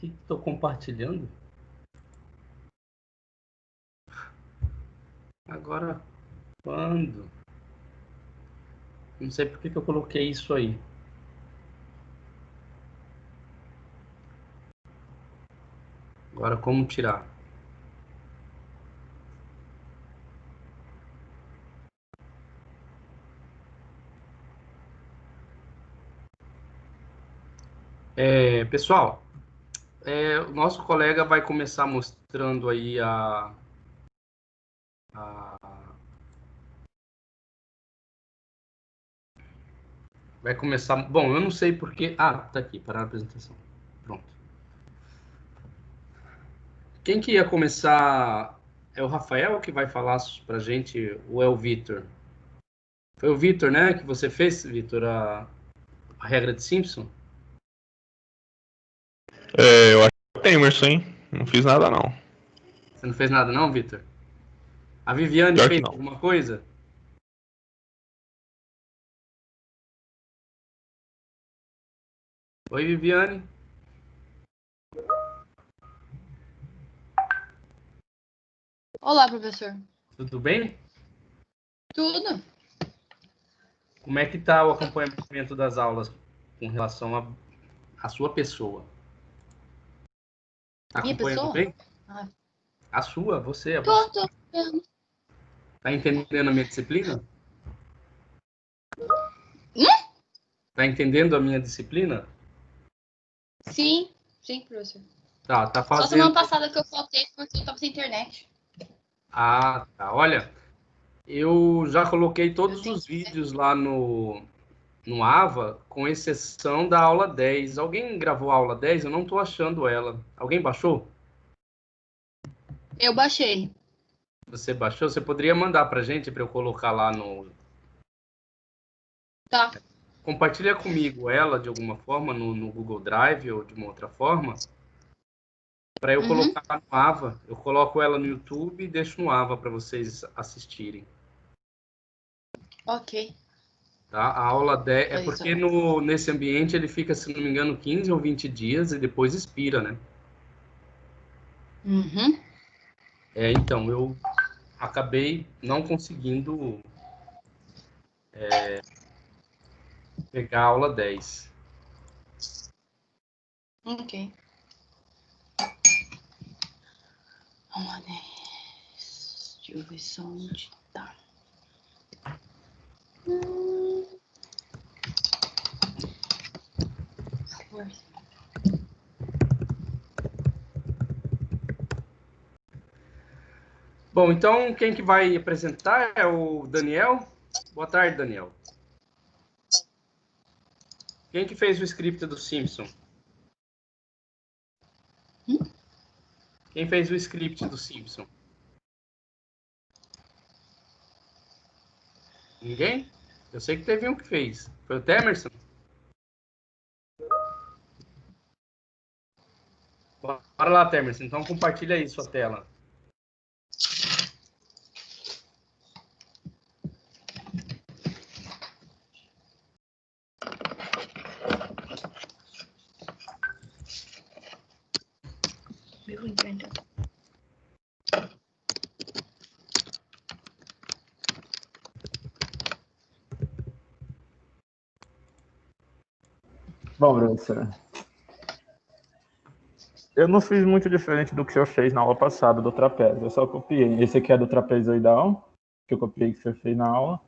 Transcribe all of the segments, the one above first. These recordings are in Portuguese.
que estou compartilhando? Agora, quando? Não sei por que eu coloquei isso aí. Agora, como tirar? Pessoal, o nosso colega vai começar mostrando aí vai começar... Bom, eu não sei porque... Ah, tá aqui, para a apresentação. Pronto. Quem que ia começar? É o Rafael que vai falar pra gente ou é o Vitor? Foi o Vitor, né, que você fez, Vitor, a regra de Simpson? Eu acho que é o Emerson, hein? Não fiz nada, não. Você não fez nada não, Vitor? A Viviane Pior que fez não. alguma coisa? Oi, Viviane. Olá, professor. Tudo bem? Tudo? Como é que tá o acompanhamento das aulas com relação à sua pessoa? Tá Minha acompanhando pessoa? bem? Ah, A sua, você, a você. tô vendo. Tá entendendo a minha disciplina? Tá entendendo a minha disciplina? Sim, professor. Tá Só semana fazendo... passada que eu faltei porque eu tava sem internet. Ah, tá. Olha, eu já coloquei Eu todos tenho os vídeos lá no Ava, com exceção da aula 10. Alguém gravou a aula 10? Eu não tô achando ela. Alguém baixou? Eu baixei. Você baixou? Você poderia mandar pra gente para eu colocar lá no... Tá. Compartilha comigo ela de alguma forma no Google Drive ou de uma outra forma para eu colocar no Ava. Eu coloco ela no YouTube e deixo no Ava para vocês assistirem. Ok. Tá? A aula 10 é Foi isso. porque nesse ambiente ele fica, se não me engano, 15 ou 20 dias e depois expira, né? Uhum. Então, eu acabei não conseguindo pegar a aula 10. Ok. Vamos lá, né? Deixa eu ver só onde tá. Bom, então quem que vai apresentar é o Daniel. Boa tarde, Daniel. Quem que fez o script do Simpson? Quem fez o script do Simpson? Ninguém? Eu sei que teve um que fez. Foi o Temerson? Bora lá, Temerson. Então compartilha aí sua tela. Eu vou entrar então. Bom, professor, eu não fiz muito diferente do que o senhor fez na aula passada do trapézio. Eu só copiei. Esse aqui é do trapezoidal, que eu copiei que o senhor fez na aula.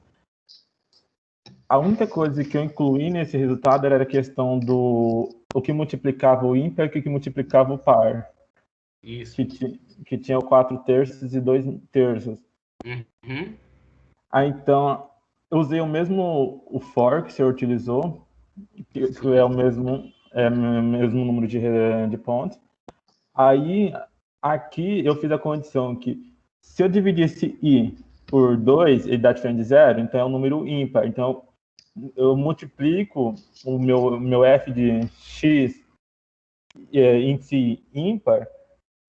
A única coisa que eu incluí nesse resultado era a questão do o que multiplicava o ímpar e o que multiplicava o par. Isso. Que tinha o 4 terços e 2 terços. Uhum. Aí, então, eu usei o mesmo o for que o senhor utilizou, que é o mesmo número de pontos. Aí, aqui, eu fiz a condição que se eu dividisse i por 2, ele dá diferente de zero, então é um número ímpar. Então, eu multiplico o meu f de x índice ímpar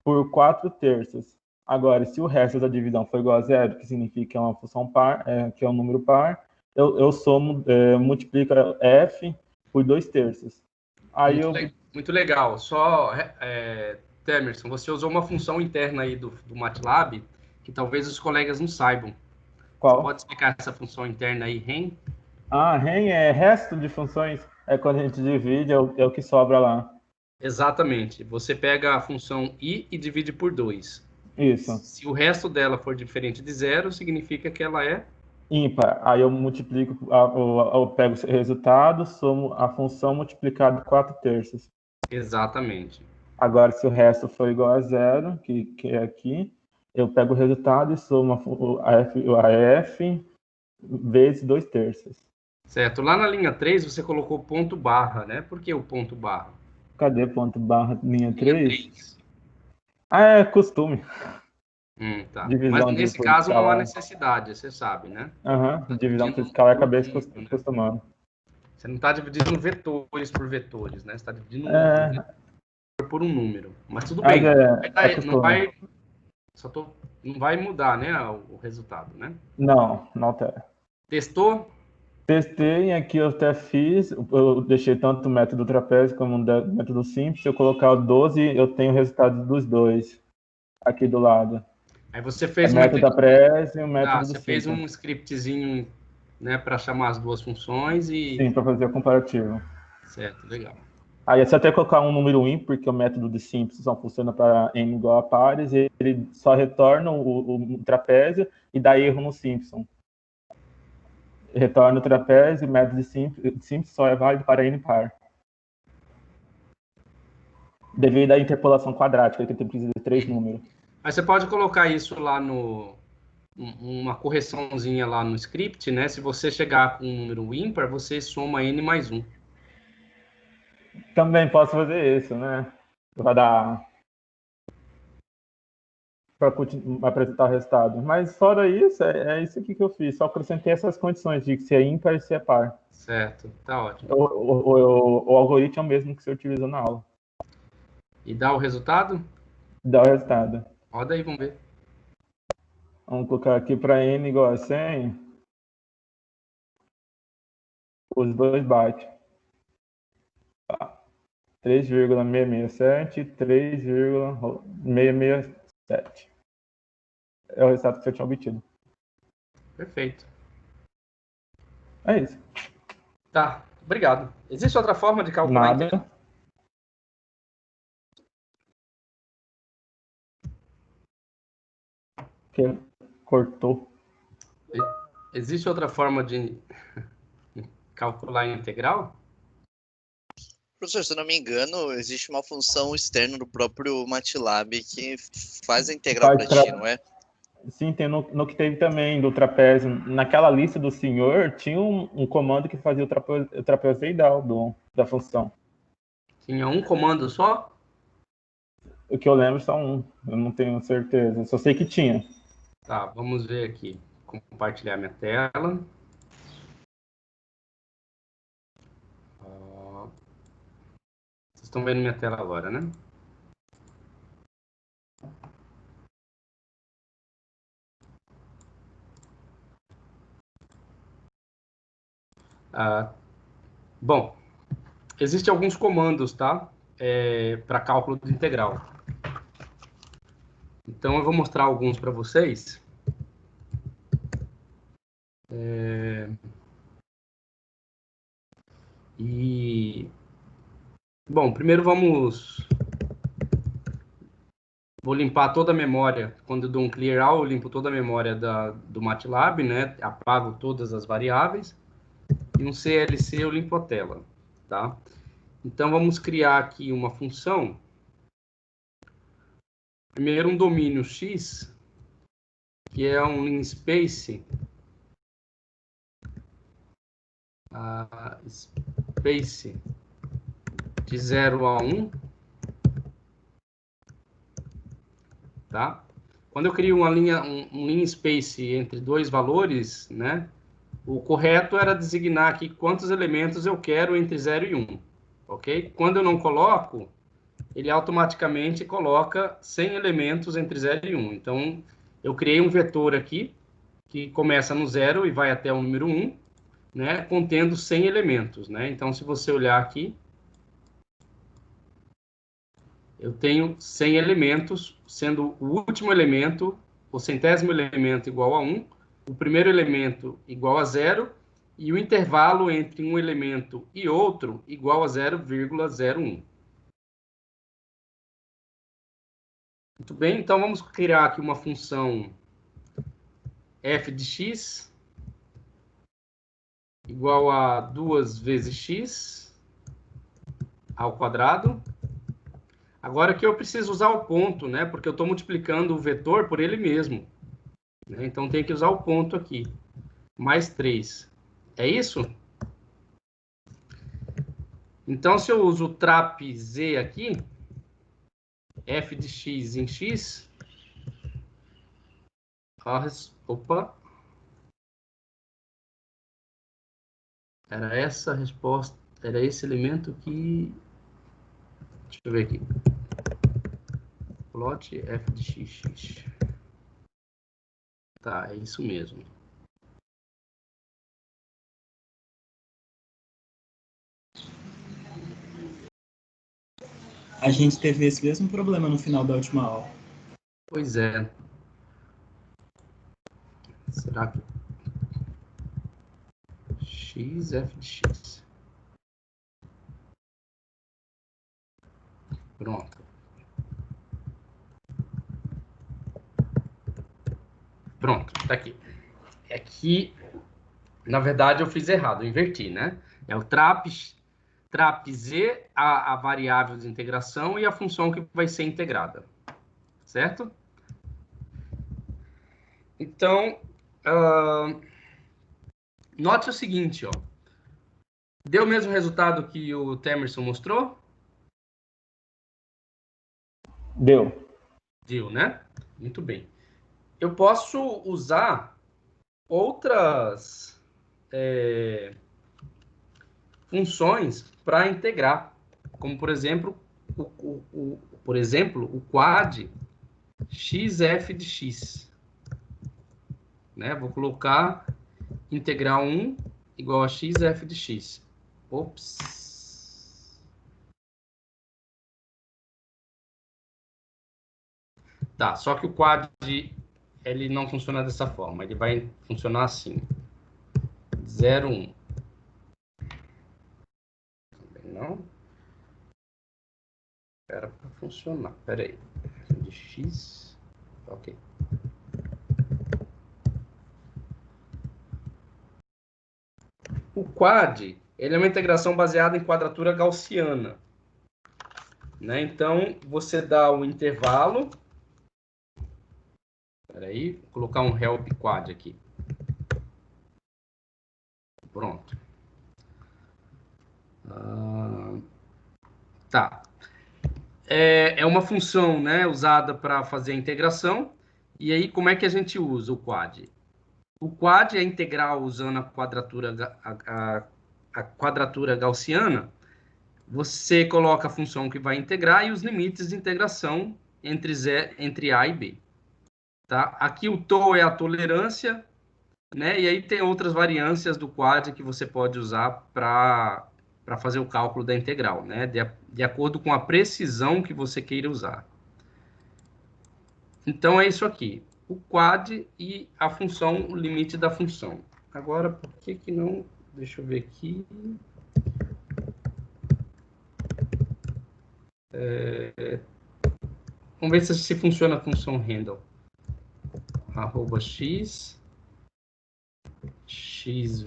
por 4 terços. Agora, se o resto da divisão for igual a zero, que significa que é uma função par, que é um número par, eu somo, multiplico f por 2 terços. Aí Muito legal. Só, Temerson, você usou uma função interna aí do MATLAB que talvez os colegas não saibam. Você Qual? pode explicar essa função interna aí, REM? Ah, REM é resto de funções. É quando a gente divide, é o que sobra lá. Exatamente. Você pega a função i e divide por 2. Isso. Se o resto dela for diferente de zero, significa que ela é Ímpar. Aí eu multiplico, eu pego o resultado, somo a função multiplicada por 4/3. exatamente. Agora, se o resto for igual a zero, que é aqui, eu pego o resultado e somo a f vezes 2/3. Certo. Lá na linha 3, você colocou ponto barra, né? Por que o ponto barra? Cadê ponto barra linha Linha 3? 3. Ah, é costume. Tá. Mas Divisão nesse por caso não há escalar. necessidade, você sabe, né? Aham, divisão por Dividindo escalar, por acabei número, né? acostumando. Você não está dividindo vetores por vetores, né? Você está dividindo um É, vetor por um número. Mas tudo mas bem. é costume. Não vai mudar, né? O resultado, né? Não altera. Testou? Testei, aqui eu até fiz, eu deixei tanto o método trapézio como o método simples. Se eu colocar o 12, eu tenho o resultado dos dois aqui do lado. Aí você É fez o uma método da Prezi e o método do você fez simples. um scriptzinho, né, para chamar as duas funções e Sim, para fazer o comparativo. certo, legal. Aí se até colocar um número ímpar, porque o método de simples só funciona para n igual a pares, e ele só retorna o trapézio e dá erro no Simpson. Retorna o trapézio, o método de simples só é válido para n par. Devido à interpolação quadrática, que precisa de 3 números. Mas você pode colocar isso lá uma correçãozinha lá no script, né? Se você chegar com um número ímpar, você soma n mais 1. Também posso fazer isso, né? Vai dar para apresentar o resultado. Mas fora isso, é isso aqui que eu fiz. Só acrescentei essas condições de se é ímpar e se é par. Certo, tá ótimo. O algoritmo é o mesmo que você utilizou na aula. E dá o resultado? Dá o resultado. Roda aí, vamos ver. Vamos colocar aqui para n igual a 100. Os dois batem. 3,667 e 3,667. É o resultado que você tinha obtido. Perfeito. É isso. Tá, obrigado. Existe outra forma de calcular Nada. integral? Que cortou. Existe outra forma de calcular integral? Professor, se eu não me engano, existe uma função externa do próprio MATLAB que faz a integral para ti, não é? Sim, tem no que teve também do trapézio. Naquela lista do senhor, tinha um comando que fazia o trapezoidal da função. Tinha um comando só? O que eu lembro só um. Eu não tenho certeza. Eu só sei que tinha. Tá, vamos ver aqui. Compartilhar minha tela. Vocês estão vendo minha tela agora, né? Bom, existem alguns comandos, tá? Para cálculo de integral. Então, eu vou mostrar alguns para vocês. Bom, primeiro vou limpar toda a memória. Quando eu dou um clear all, eu limpo toda a memória do MATLAB, né? Apago todas as variáveis. E um CLC eu limpo a tela, tá? Então, vamos criar aqui uma função. Primeiro, um domínio X, que é um linspace, space de 0 a 1, tá? Quando eu crio um linspace entre dois valores, né? O correto era designar aqui quantos elementos eu quero entre 0 e 1, ok? Quando eu não coloco, ele automaticamente coloca 100 elementos entre 0 e 1. Então, eu criei um vetor aqui, que começa no 0 e vai até o número 1, né, contendo 100 elementos, né? Então, se você olhar aqui, eu tenho 100 elementos, sendo o último elemento, o centésimo elemento igual a 1, o primeiro elemento igual a 0, e o intervalo entre um elemento e outro igual a 0,01. Muito bem, então vamos criar aqui uma função f de x igual a 2 vezes x ao quadrado. Agora aqui eu preciso usar o ponto, né? Porque eu estou multiplicando o vetor por ele mesmo, né? Então tem que usar o ponto aqui. Mais 3. É isso? Então, se eu uso o trap z aqui, f de x em x, opa, era essa a resposta, era esse elemento que, deixa eu ver aqui, plot f de x. Tá, é isso mesmo. A gente teve esse mesmo problema no final da última aula. Pois é. Será que x, f de x. Pronto. Pronto, tá aqui. Aqui, na verdade, eu fiz errado, eu inverti, né? É o trap z, a variável de integração e a função que vai ser integrada. Certo? Então, note o seguinte, ó. Deu o mesmo resultado que o Temerson mostrou? Deu. Deu, né? Muito bem. Eu posso usar outras funções para integrar, como por exemplo o quad xf de x, né? Vou colocar integral 1 igual a xf de x. Ops. Tá, só que o quad ele não funciona dessa forma, ele vai funcionar assim. 0, 1. Não. Era para funcionar. Espera aí. De x. Ok. O quad, ele é uma integração baseada em quadratura gaussiana, né? Então, você dá o intervalo. Espera aí, vou colocar um help quad aqui. Pronto. Tá. É uma função, né, usada para fazer a integração. E aí, como é que a gente usa o quad? O quad é integral usando a quadratura gaussiana. Você coloca a função que vai integrar e os limites de integração entre A e B. Tá? Aqui o τ é a tolerância, né? E aí tem outras variâncias do quad que você pode usar para fazer o cálculo da integral, né? De acordo com a precisão que você queira usar. Então é isso aqui, o quad e a função, o limite da função. Agora, por que não... Deixa eu ver aqui... Vamos ver se funciona a função handle. Arroba x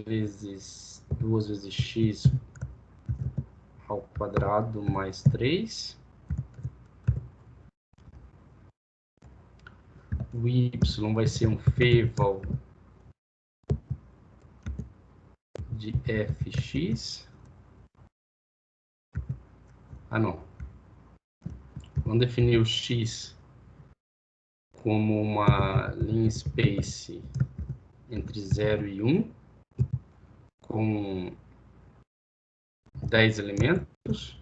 vezes 2 vezes x ao quadrado mais 3. O y vai ser um feval de fx. Ah, não. Vamos definir o x como uma linha space entre 0 e 1, com 10 elementos.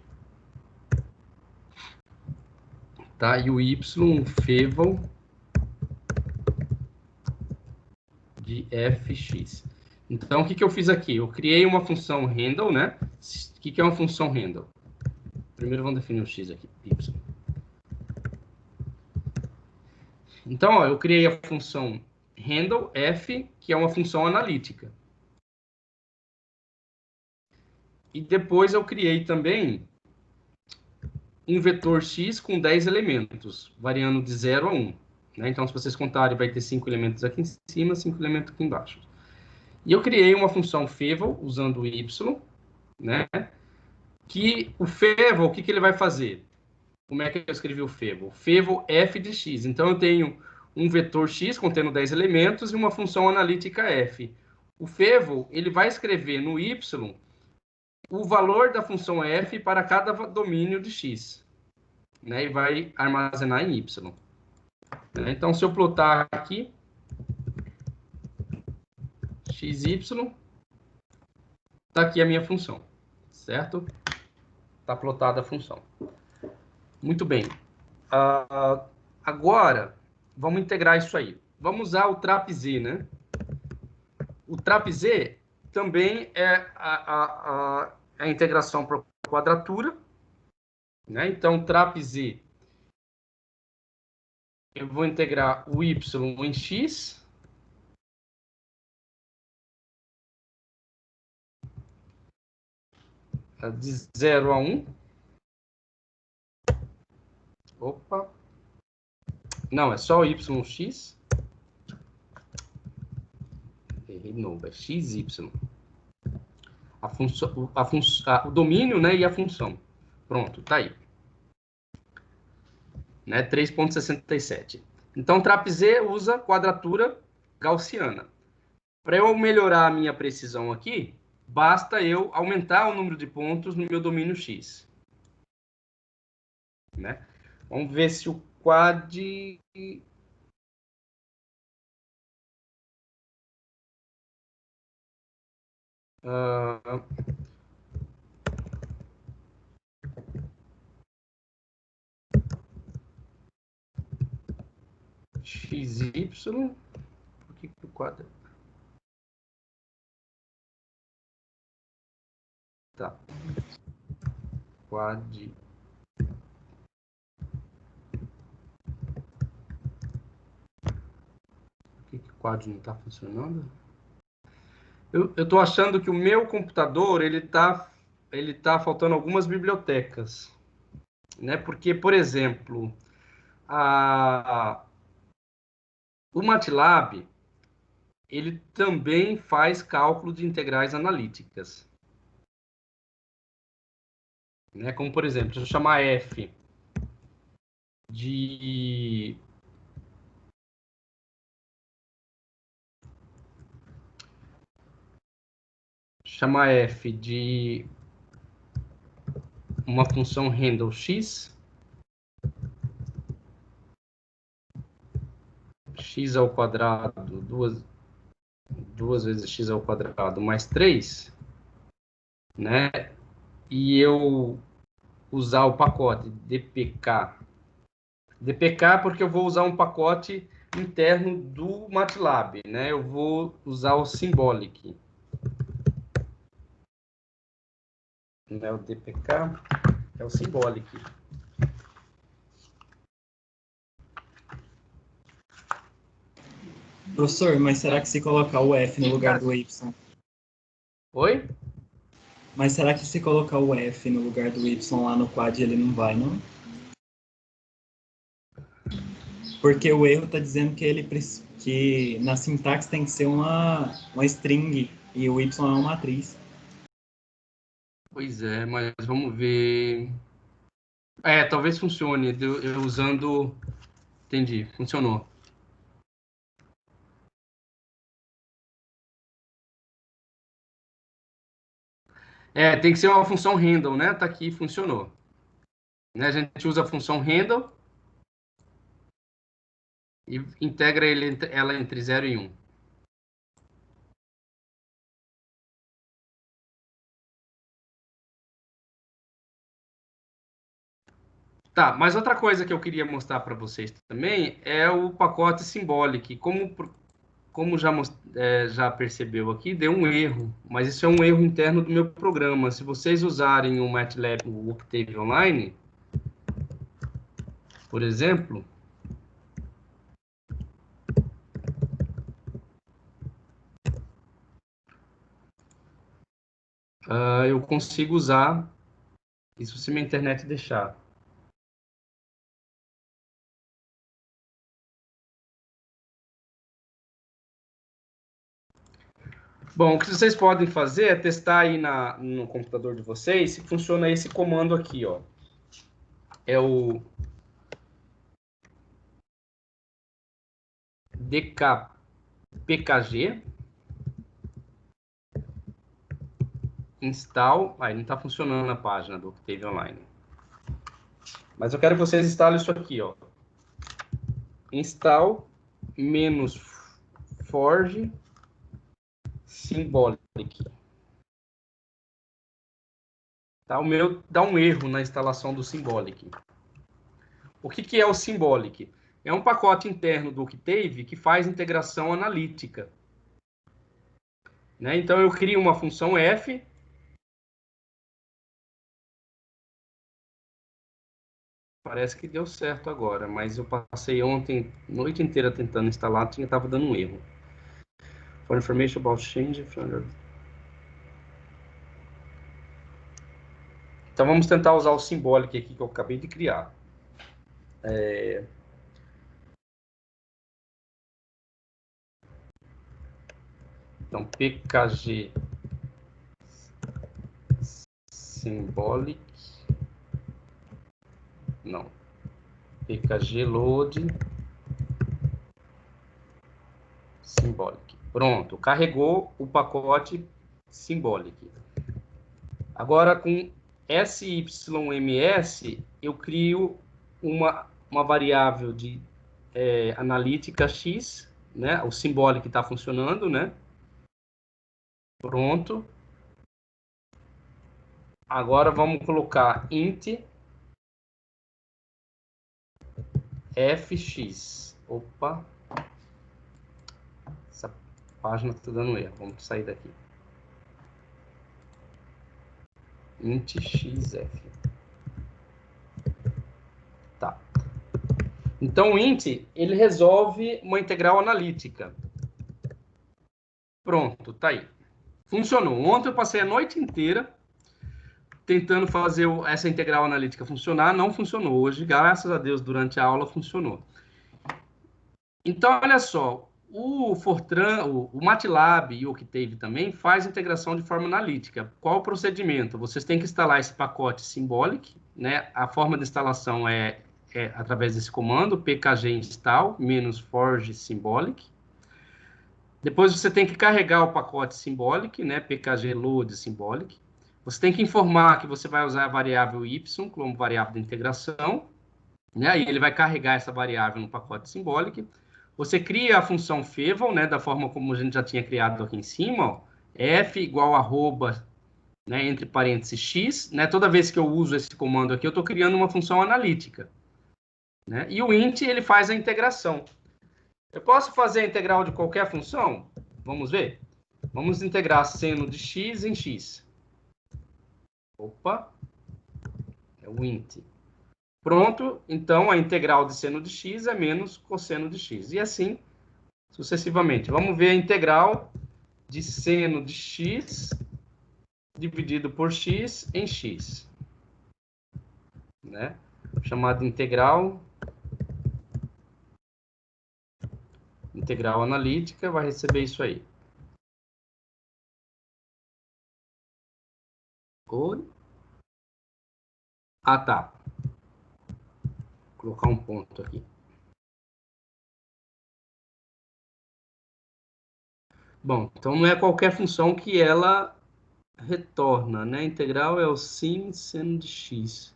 Tá? E o y, um feval de fx. Então, o que eu fiz aqui? Eu criei uma função handle, né? O que é uma função handle? Primeiro vamos definir o x aqui, y. Então, ó, eu criei a função handle f, que é uma função analítica. E depois eu criei também um vetor x com 10 elementos, variando de 0 a 1. Né? Então, se vocês contarem, vai ter 5 elementos aqui em cima, 5 elementos aqui embaixo. E eu criei uma função feval, usando o y, né? Que o feval, o que ele vai fazer? Como é que eu escrevi o feval? Feval f de x. Então, eu tenho um vetor x contendo 10 elementos e uma função analítica f. O feval, ele vai escrever no y o valor da função f para cada domínio de x, né? E vai armazenar em y. Então, se eu plotar aqui, xy, está aqui a minha função, certo? Está plotada a função. Muito bem. Agora, vamos integrar isso aí. Vamos usar o trapz, né? O trapz também é a integração por quadratura, né? Então, trapz, eu vou integrar o y em x, de 0 a 1. Opa. Não, é só yx. Errei de novo, é xy. O domínio, né, e a função. Pronto, tá aí. Né, 3,67. Então, trapz usa quadratura gaussiana. Para eu melhorar a minha precisão aqui, basta eu aumentar o número de pontos no meu domínio x. Né? Vamos ver se o quad... xy... Por que o quadro... Tá. Quad... Por que o quad não está funcionando? Eu estou achando que o meu computador, ele tá faltando algumas bibliotecas. Né? Porque, por exemplo, o MATLAB, ele também faz cálculo de integrais analíticas. Né? Como, por exemplo, se eu chamar f de... chamar f de uma função handle x, x ao quadrado, duas vezes x ao quadrado mais 3, né? E eu usar o pacote dpk. dpk porque eu vou usar um pacote interno do MATLAB, né? Eu vou usar o symbolic. Né? O dpk é o symbolic. Professor, mas será que se colocar o F no lugar do Y? Oi? Mas será que se colocar o F no lugar do Y lá no quad, ele não vai, não? Porque o erro está dizendo que na sintaxe tem que ser uma string e o Y é uma matriz. Pois é, mas vamos ver... talvez funcione. Eu usando... Entendi, funcionou. Tem que ser uma função handle, né? Tá aqui, funcionou. Né? A gente usa a função handle e integra ela entre 0 e 1. Tá, mas outra coisa que eu queria mostrar para vocês também é o pacote symbolic. Como já percebeu aqui, deu um erro, mas isso é um erro interno do meu programa. Se vocês usarem o MATLAB, o Octave Online, por exemplo, eu consigo usar isso se minha internet deixar. Bom, o que vocês podem fazer é testar aí no computador de vocês se funciona esse comando aqui, ó. É o dkpkg install. Aí não está funcionando na página do Octave Online. Mas eu quero que vocês instalem isso aqui, ó. Install -forge symbolic. Tá? O meu dá um erro na instalação do Symbolic. O que é o Symbolic? É um pacote interno do Octave que faz integração analítica. Né? Então, eu crio uma função f. Parece que deu certo agora, mas eu passei ontem, noite inteira tentando instalar, estava dando um erro. For information about change. Então, vamos tentar usar o Symbolic aqui que eu acabei de criar. Então, pkg symbolic. Não. pkg load symbolic. Pronto, carregou o pacote symbolic. Agora, com SYMS, eu crio uma variável de analítica X, né? O symbolic está funcionando, né? Pronto. Agora vamos colocar int fx. Opa. Essa página está dando erro. Vamos sair daqui. Int xf. Tá. Então, o int, ele resolve uma integral analítica. Pronto, tá aí. Funcionou. Ontem eu passei a noite inteira tentando fazer essa integral analítica funcionar, não funcionou. Hoje, graças a Deus, durante a aula funcionou. Então, olha só, o Fortran, o MATLAB e o Octave também faz integração de forma analítica. Qual o procedimento? Vocês têm que instalar esse pacote Symbolic, né? A forma de instalação é através desse comando, pkg install -forge symbolic. Depois você tem que carregar o pacote Symbolic, né? pkg load symbolic. Você tem que informar que você vai usar a variável y como variável de integração, né? Aí ele vai carregar essa variável no pacote Symbolic. Você cria a função feval, né? Da forma como a gente já tinha criado aqui em cima, ó, f igual arroba, né? Entre parênteses x, né? Toda vez que eu uso esse comando aqui, eu estou criando uma função analítica, né? E o int, ele faz a integração. Eu posso fazer a integral de qualquer função? Vamos ver? Vamos integrar seno de x em x. Opa, é o int. Pronto, então a integral de seno de x é menos cosseno de x. E assim, sucessivamente. Vamos ver a integral de seno de x dividido por x em x. Né? Chamada integral analítica, vai receber isso aí. Oi? Ah, tá. Vou colocar um ponto aqui. Bom, então não é qualquer função que ela retorna, né? A integral é o sin seno de x.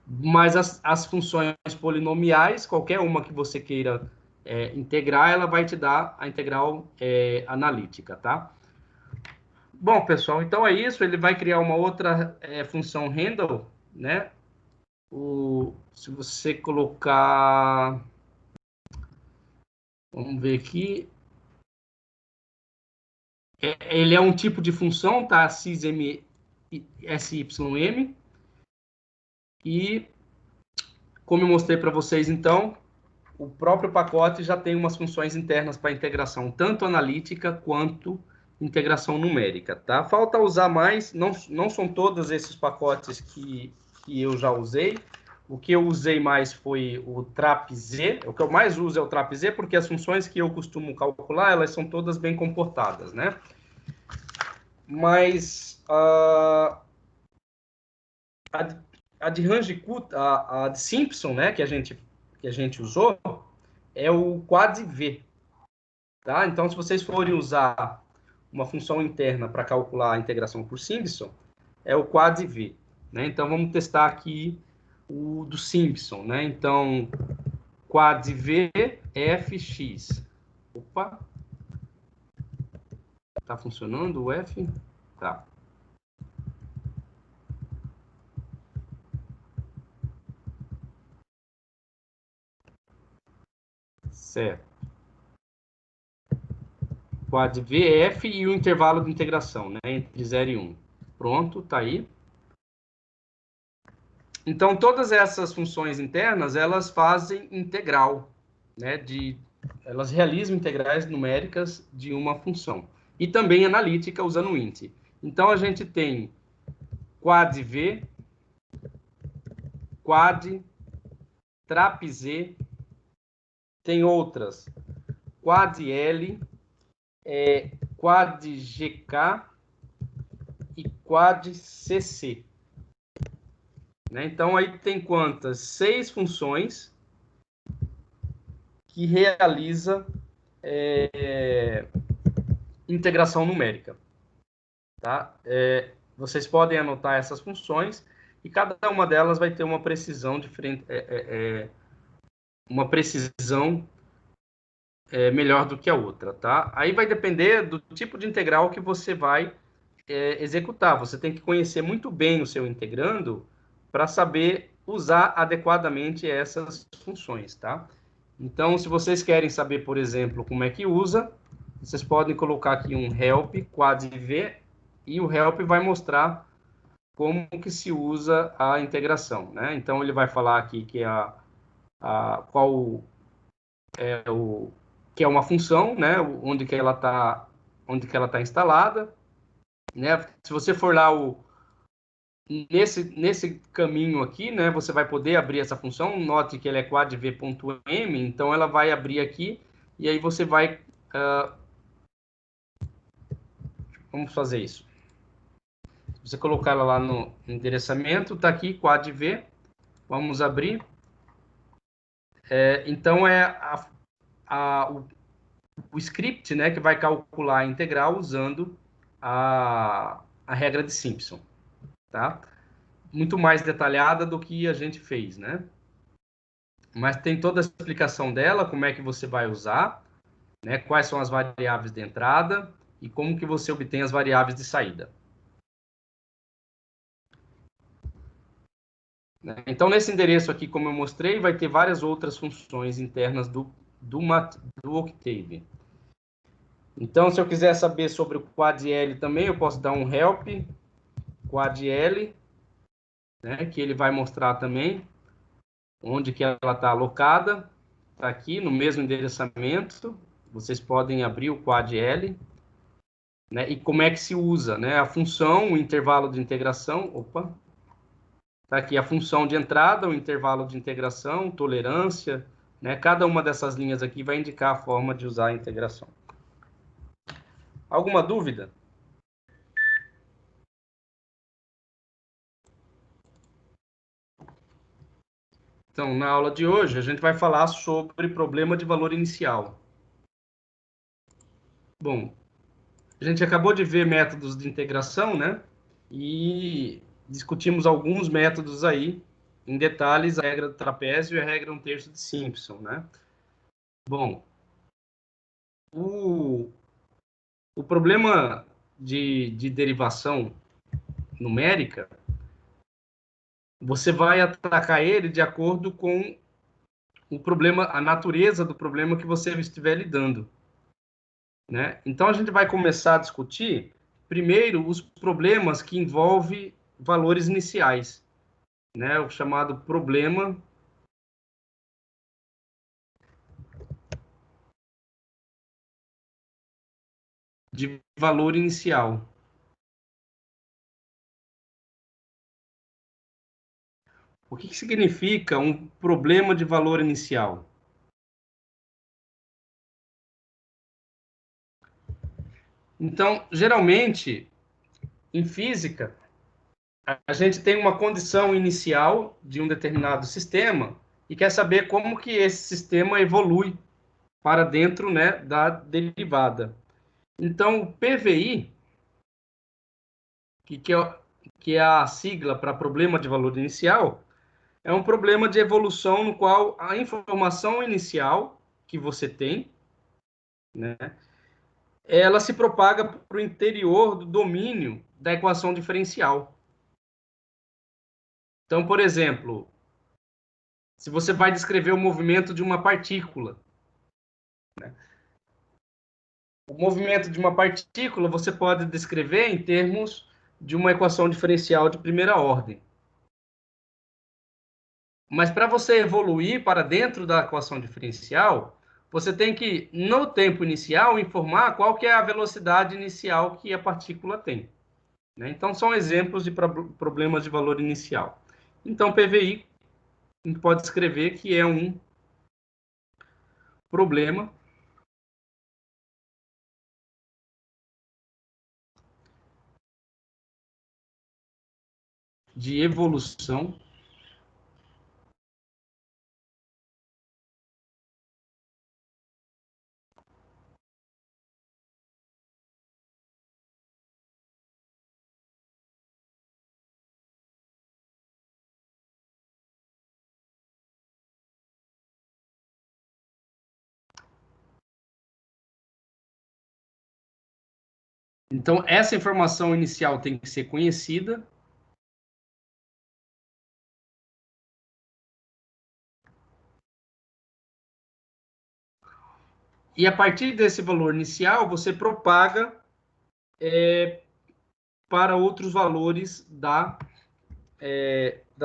Mas as funções polinomiais, qualquer uma que você queira integrar, ela vai te dar a integral analítica, tá? Bom, pessoal, então é isso. Ele vai criar uma outra função handle, né? Se você colocar... Vamos ver aqui. Ele é um tipo de função, tá? SYM. E, como eu mostrei para vocês, então, o próprio pacote já tem umas funções internas para integração, tanto analítica quanto integração numérica, tá? Falta usar mais, não são todos esses pacotes que eu já usei. O que eu usei mais foi o TRAP-Z. O que eu mais uso é o TRAP-Z, porque as funções que eu costumo calcular, elas são todas bem comportadas, né? Mas a de Range-Kut, a de Simpson, né, que a gente usou, é o QuadV, tá? Então, se vocês forem usar uma função interna para calcular a integração por Simpson, é o QuadV, né? Então, vamos testar aqui o do Simpson, né? Então, QuadV fx. Opa! Tá funcionando o F? Tá. Certo. Quad VF e o intervalo de integração, né? Entre 0 e 1. Pronto, tá aí. Então, todas essas funções internas, elas fazem integral, né? Elas realizam integrais numéricas de uma função. E também analítica usando o int. Então, a gente tem quad V, quad, trap-Z, tem outras, quad L, quad GK e quad CC. Né? Então, aí tem quantas? 6 funções que realiza integração numérica. Tá? Vocês podem anotar essas funções e cada uma delas vai ter uma precisão diferente, uma precisão melhor do que a outra. Tá? Aí vai depender do tipo de integral que você vai executar. Você tem que conhecer muito bem o seu integrando para saber usar adequadamente essas funções, tá? Então, se vocês querem saber, por exemplo, como é que usa, vocês podem colocar aqui um help quadv e o help vai mostrar como que se usa a integração, né? Então, ele vai falar aqui que qual é que é uma função, né? Onde que ela tá instalada, né? Se você for lá nesse caminho aqui, né, você vai poder abrir essa função. Note que ela é quadv.m, então ela vai abrir aqui e aí você vai vamos fazer isso. Se você colocar ela lá no endereçamento, tá aqui quadv, vamos abrir. Então o script, né, que vai calcular a integral usando a regra de Simpson, tá? Muito mais detalhada do que a gente fez, né? Mas tem toda a explicação dela, como é que você vai usar, né? Quais são as variáveis de entrada e como que você obtém as variáveis de saída. Então, nesse endereço aqui, como eu mostrei, vai ter várias outras funções internas do Octave. Então, se eu quiser saber sobre o QuadL também, eu posso dar um help QuadL, né, que ele vai mostrar também onde que ela está alocada. Está aqui no mesmo endereçamento. Vocês podem abrir o QuadL, né, e como é que se usa, né, a função, o intervalo de integração. Opa! Está aqui a função de entrada, o intervalo de integração, tolerância, né? Cada uma dessas linhas aqui vai indicar a forma de usar a integração. Alguma dúvida? Então, na aula de hoje, a gente vai falar sobre problema de valor inicial. Bom, a gente acabou de ver métodos de integração, né? E discutimos alguns métodos aí, em detalhes, a regra do trapézio e a regra 1/3 de Simpson, né? Bom, o problema de derivação numérica, você vai atacar ele de acordo com o problema, a natureza do problema que você estiver lidando, né? Então, a gente vai começar a discutir, primeiro, os problemas que envolvem valores iniciais, né? O chamado problema de valor inicial. O que significa um problema de valor inicial? Então, geralmente, em física, a gente tem uma condição inicial de um determinado sistema e quer saber como que esse sistema evolui para dentro, né, da derivada. Então, o PVI, que é a sigla para problema de valor inicial, é um problema de evolução no qual a informação inicial que você tem, né, ela se propaga para o interior do domínio da equação diferencial. Então, por exemplo, se você vai descrever o movimento de uma partícula, né, o movimento de uma partícula você pode descrever em termos de uma equação diferencial de primeira ordem. Mas para você evoluir para dentro da equação diferencial, você tem que, no tempo inicial, informar qual que é a velocidade inicial que a partícula tem, né? Então, são exemplos de problemas de valor inicial. Então, PVI, a gente pode escrever que é um problema de evolução Então, essa informação inicial tem que ser conhecida. E a partir desse valor inicial, você propaga para outros valores da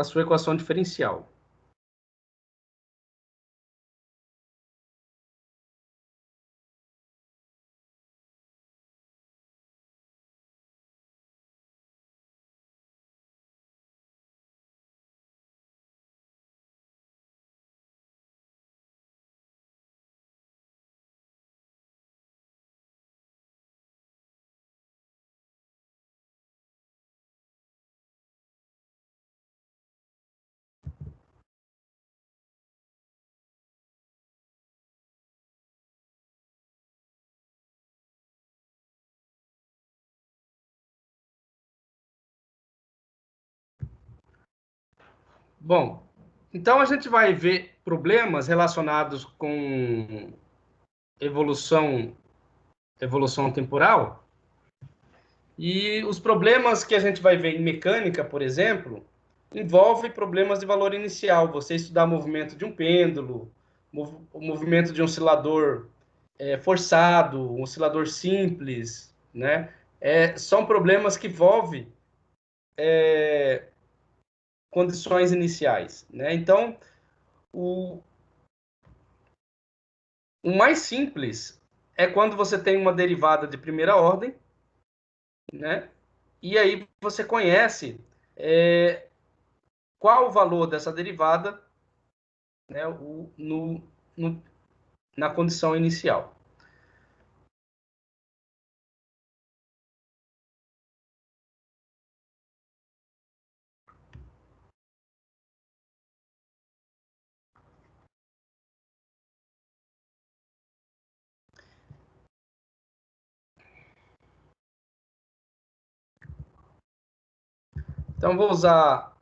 sua equação diferencial. Bom, então a gente vai ver problemas relacionados com evolução temporal. E os problemas que a gente vai ver em mecânica, por exemplo, envolvem problemas de valor inicial. Você estudar o movimento de um pêndulo, o movimento de um oscilador forçado, um oscilador simples, né? São problemas que envolvem condições iniciais, né? Então, o mais simples é quando você tem uma derivada de primeira ordem, né? E aí você conhece qual o valor dessa derivada, né, na condição inicial. Então, vou usar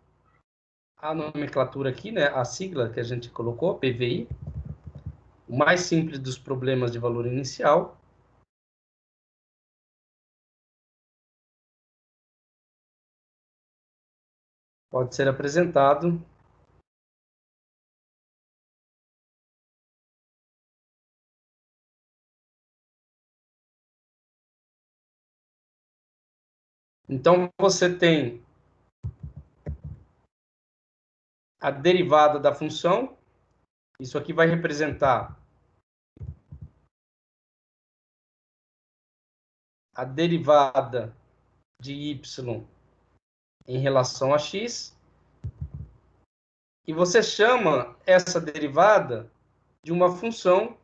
a nomenclatura aqui, né, a sigla que a gente colocou, PVI, o mais simples dos problemas de valor inicial. Pode ser apresentado então, você tem a derivada da função. Isso aqui vai representar a derivada de y em relação a x, e você chama essa derivada de uma função,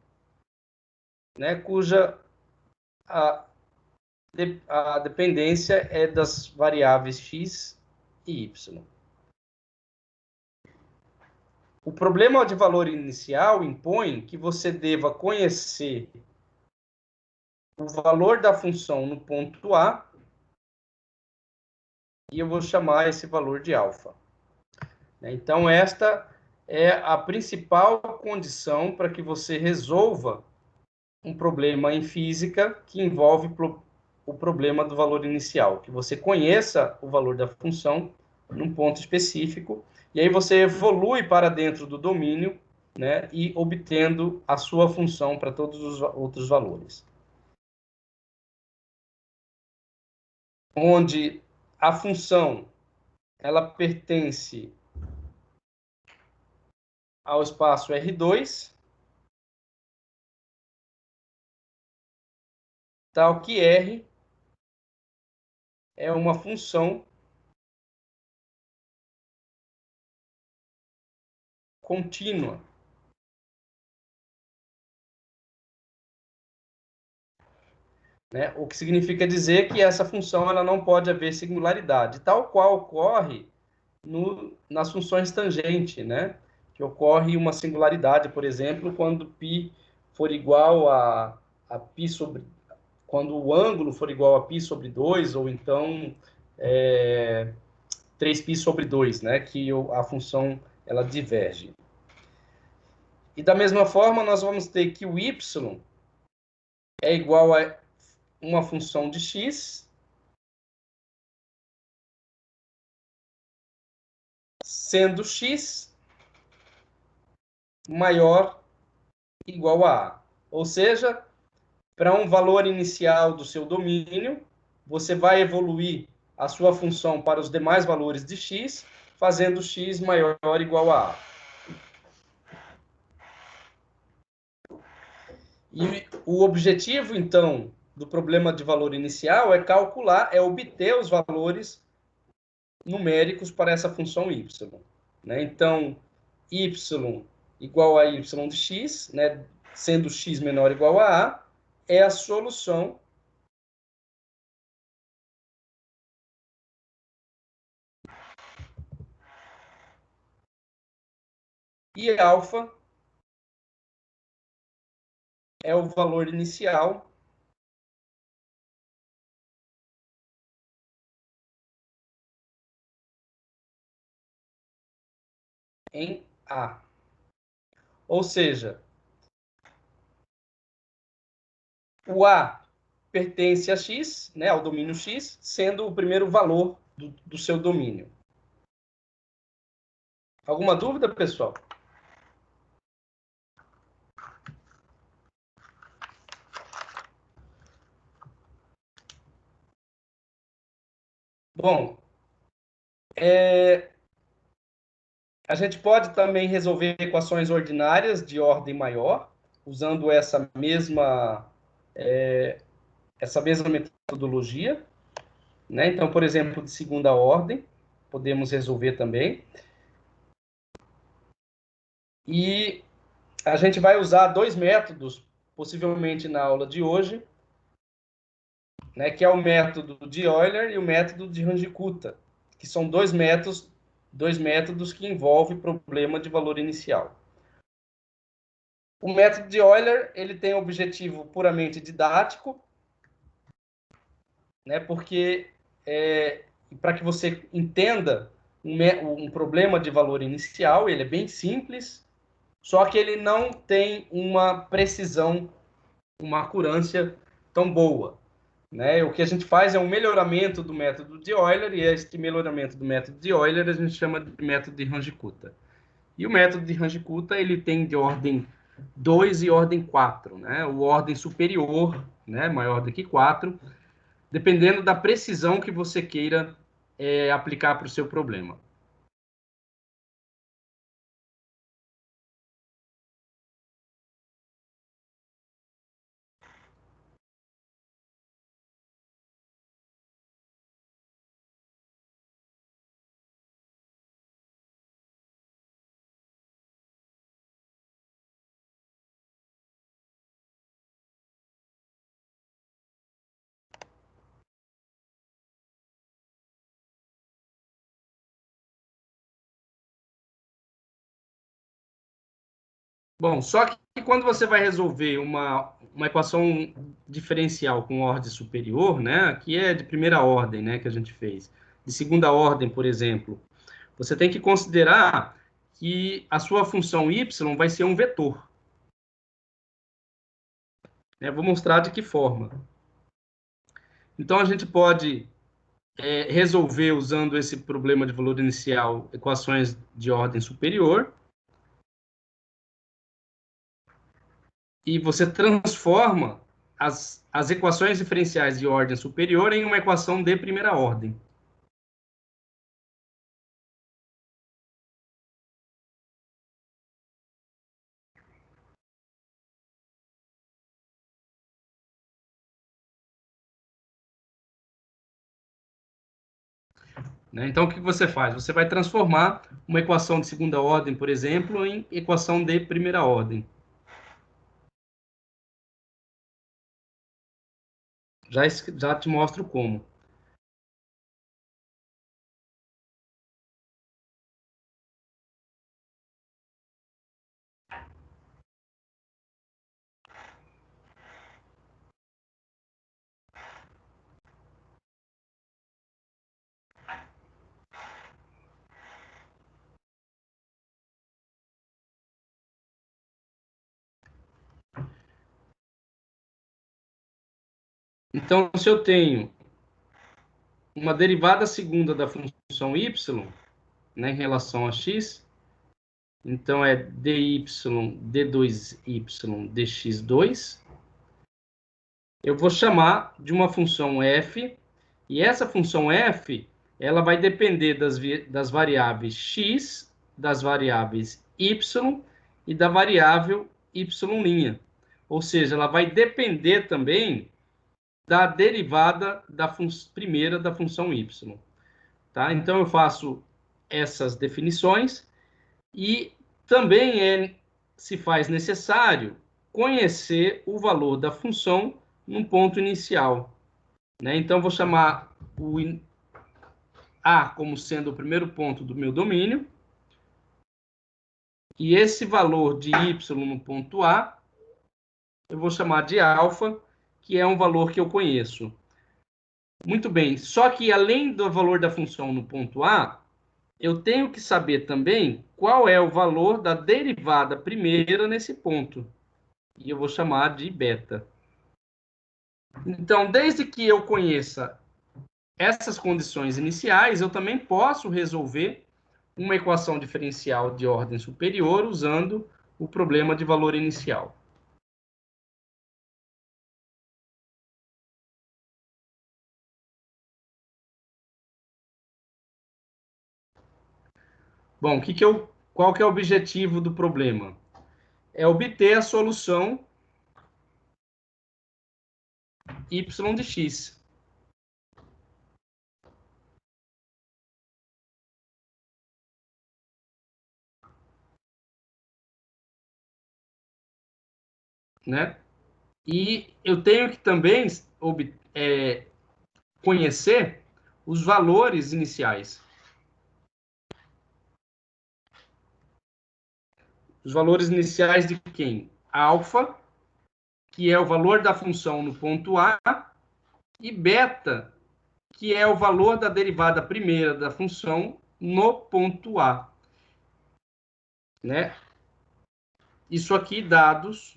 né, cuja a dependência é das variáveis x e y. O problema de valor inicial impõe que você deva conhecer o valor da função no ponto A, e eu vou chamar esse valor de alfa. Então, esta é a principal condição para que você resolva um problema em física que envolve o problema do valor inicial, que você conheça o valor da função num ponto específico, e aí você evolui para dentro do domínio, né, e obtendo a sua função para todos os outros valores. Onde a função ela pertence ao espaço R2, tal que R é uma função contínua. Né? O que significa dizer que essa função ela não pode haver singularidade, tal qual ocorre nas funções tangente, né? Que ocorre uma singularidade, por exemplo, quando π for igual a π sobre... Quando o ângulo for igual a π sobre 2, ou então 3π sobre 2, né? Que a função ela diverge. E da mesma forma, nós vamos ter que o y é igual a uma função de x sendo x maior ou igual a A. Ou seja, para um valor inicial do seu domínio, você vai evoluir a sua função para os demais valores de x, fazendo x maior ou igual a A. E o objetivo, então, do problema de valor inicial é calcular, é obter os valores numéricos para essa função y. Né? Então, y igual a y de x, né? Sendo x menor ou igual a A, é a solução e alfa é o valor inicial em A. Ou seja, o A pertence a x, né, ao domínio x, sendo o primeiro valor do seu domínio. Alguma dúvida, pessoal? Bom, a gente pode também resolver equações ordinárias de ordem maior, usando essa mesma metodologia. Né? Então, por exemplo, de segunda ordem, podemos resolver também. E a gente vai usar dois métodos, possivelmente na aula de hoje, né, que é o método de Euler e o método de Range-Kutta, que são dois métodos que envolvem problema de valor inicial. O método de Euler ele tem objetivo puramente didático, né, porque para que você entenda um problema de valor inicial, ele é bem simples, só que ele não tem uma precisão, uma acurância tão boa. Né? O que a gente faz é um melhoramento do método de Euler, e este melhoramento do método de Euler a gente chama de método de Range-Kutta. E o método de Range-Kutta ele tem de ordem 2 e ordem 4, né? O ordem superior, né? Maior do que 4, dependendo da precisão que você queira aplicar para o seu problema. Bom, só que quando você vai resolver uma equação diferencial com ordem superior, né? Aqui é de primeira ordem, né, que a gente fez. De segunda ordem, por exemplo, você tem que considerar que a sua função y vai ser um vetor. Vou mostrar de que forma. Então, a gente pode resolver, usando esse problema de valor inicial, equações de ordem superior. E você transforma as equações diferenciais de ordem superior em uma equação de primeira ordem. Então, o que você faz? Você vai transformar uma equação de segunda ordem, por exemplo, em equação de primeira ordem. Já te mostro como. Então, se eu tenho uma derivada segunda da função y, em relação a x, então é dy d2y dx2, eu vou chamar de uma função f, e essa função f, ela vai depender das variáveis x, das variáveis y e da variável y'. Ou seja, ela vai depender também da derivada primeira da função y. Tá? Então, eu faço essas definições e também se faz necessário conhecer o valor da função num ponto inicial. Então, vou chamar o A como sendo o primeiro ponto do meu domínio. E esse valor de y no ponto A, eu vou chamar de alfa, que é um valor que eu conheço. Muito bem, só que além do valor da função no ponto A, eu tenho que saber também qual é o valor da derivada primeira nesse ponto. E eu vou chamar de beta. Então, desde que eu conheça essas condições iniciais, eu também posso resolver uma equação diferencial de ordem superior usando o problema de valor inicial. Bom, qual que é o objetivo do problema? É obter a solução y de x. E eu tenho que também conhecer os valores iniciais. Os valores iniciais de quem? Alfa, que é o valor da função no ponto A, e beta, que é o valor da derivada primeira da função no ponto A. Isso aqui, dados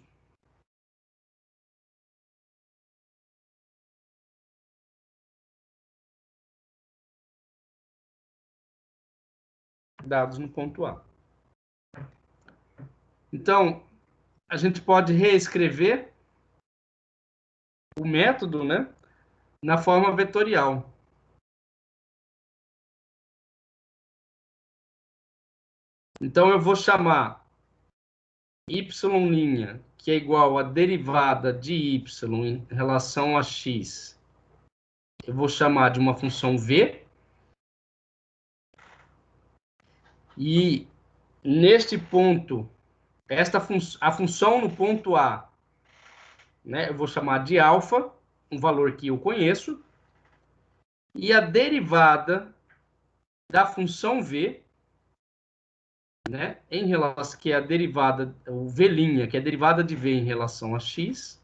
no ponto A. Então, a gente pode reescrever o método, na forma vetorial. Então, eu vou chamar y', que é igual a derivada de y em relação a x. Eu vou chamar de uma função v. E neste ponto, a função no ponto A, eu vou chamar de alfa, um valor que eu conheço, e a derivada da função v, né, em relação, que é a derivada, o V', que é a derivada de V em relação a x,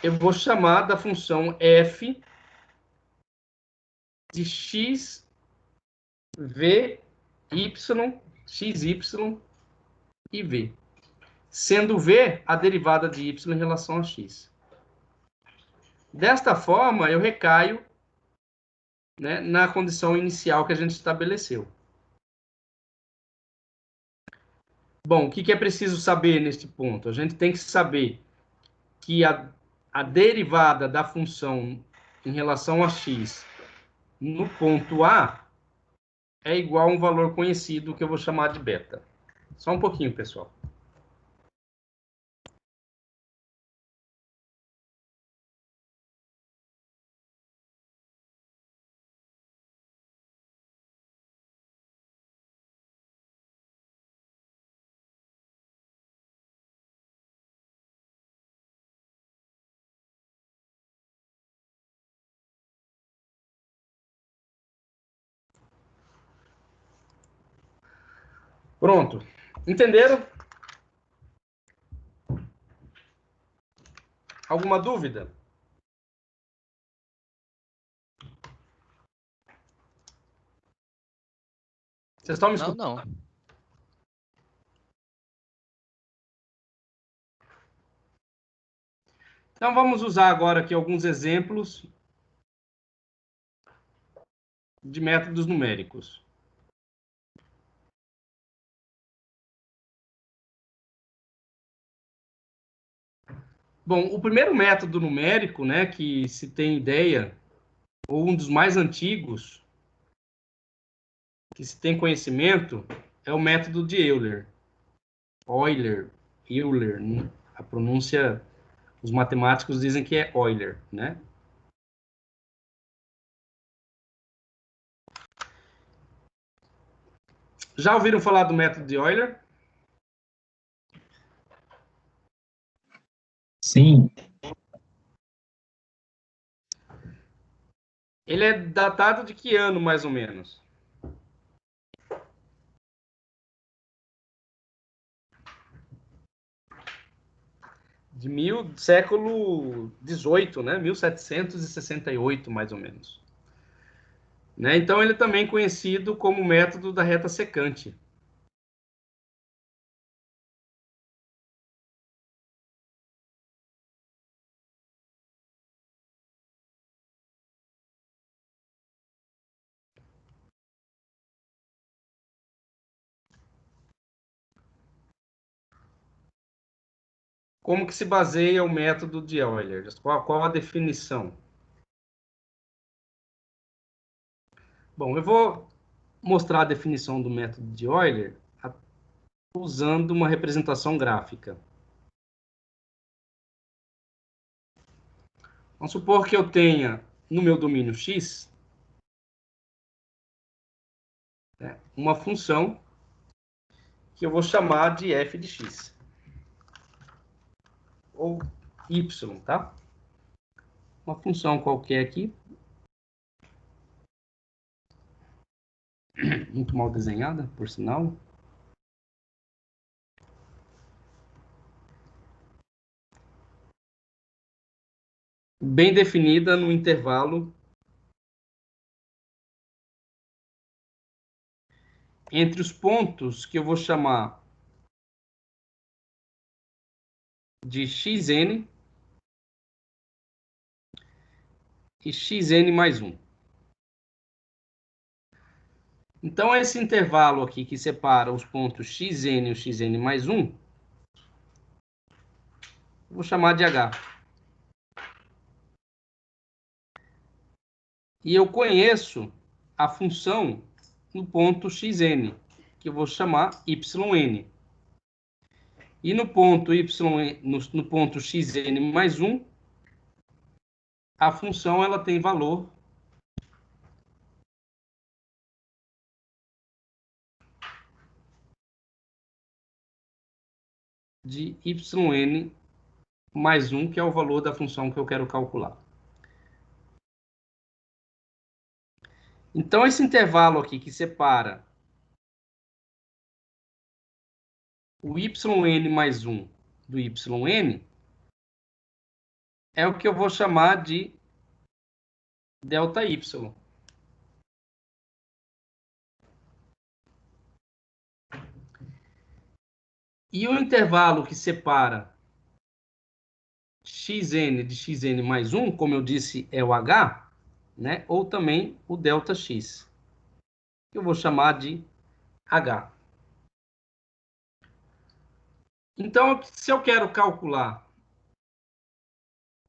eu vou chamar da função f de x, v, y, x, y e v. Sendo v a derivada de y em relação a x. Desta forma, eu recaio, né, na condição inicial que a gente estabeleceu. Bom, o que é preciso saber neste ponto? A gente tem que saber que a derivada da função em relação a x no ponto A é igual a um valor conhecido que eu vou chamar de beta. Só um pouquinho, pessoal. Pronto. Entenderam? Alguma dúvida? Vocês estão me escutando? Não, não. Então, vamos usar agora aqui alguns exemplos de métodos numéricos. Bom, o primeiro método numérico, né, que se tem ideia, ou um dos mais antigos, que se tem conhecimento, é o método de Euler. Euler, né? A pronúncia, os matemáticos dizem que é Euler, né? Já ouviram falar do método de Euler? Sim. Ele é datado de que ano, mais ou menos? Século XVIII, né? 1768, mais ou menos. Né? Então, ele é também conhecido como método da reta secante. Como que se baseia o método de Euler? Qual a definição? Bom, eu vou mostrar a definição do método de Euler usando uma representação gráfica. Vamos supor que eu tenha no meu domínio X, né, uma função que eu vou chamar de f de x. Ou y, tá? Uma função qualquer aqui. Muito mal desenhada, por sinal. Bem definida no intervalo entre os pontos que eu vou chamar de xn e xn mais 1. Então, esse intervalo aqui que separa os pontos xn e o xn mais 1, vou chamar de h. E eu conheço a função no ponto xn, que eu vou chamar yn. E no ponto no ponto xn mais 1, a função ela tem valor de yn mais 1, que é o valor da função que eu quero calcular. Então, esse intervalo aqui que separa o yn mais 1 do yn é o que eu vou chamar de ΔY. E o intervalo que separa xn de xn mais 1, como eu disse, é o h, né? Ou também o ΔX, que eu vou chamar de h. Então, se eu quero calcular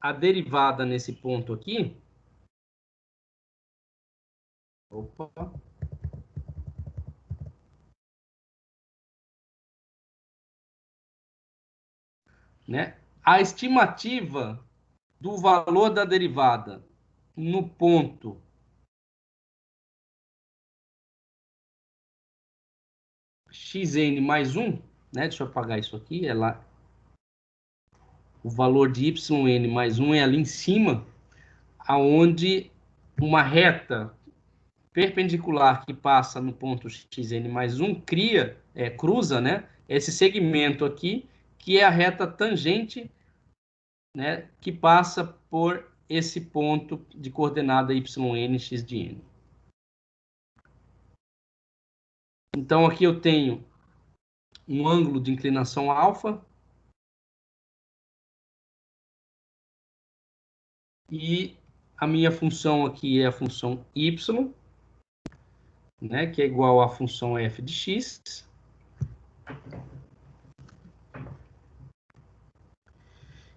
a derivada nesse ponto aqui, opa, né? A estimativa do valor da derivada no ponto xn mais 1, né? Deixa eu apagar isso aqui, é lá. O valor de yn mais 1 é ali em cima, aonde uma reta perpendicular que passa no ponto xn mais 1 cruza, né, esse segmento aqui, que é a reta tangente, né, que passa por esse ponto de coordenada yn, x de n. Então, aqui eu tenho um ângulo de inclinação alfa e a minha função aqui é a função y, né, que é igual à função f de x.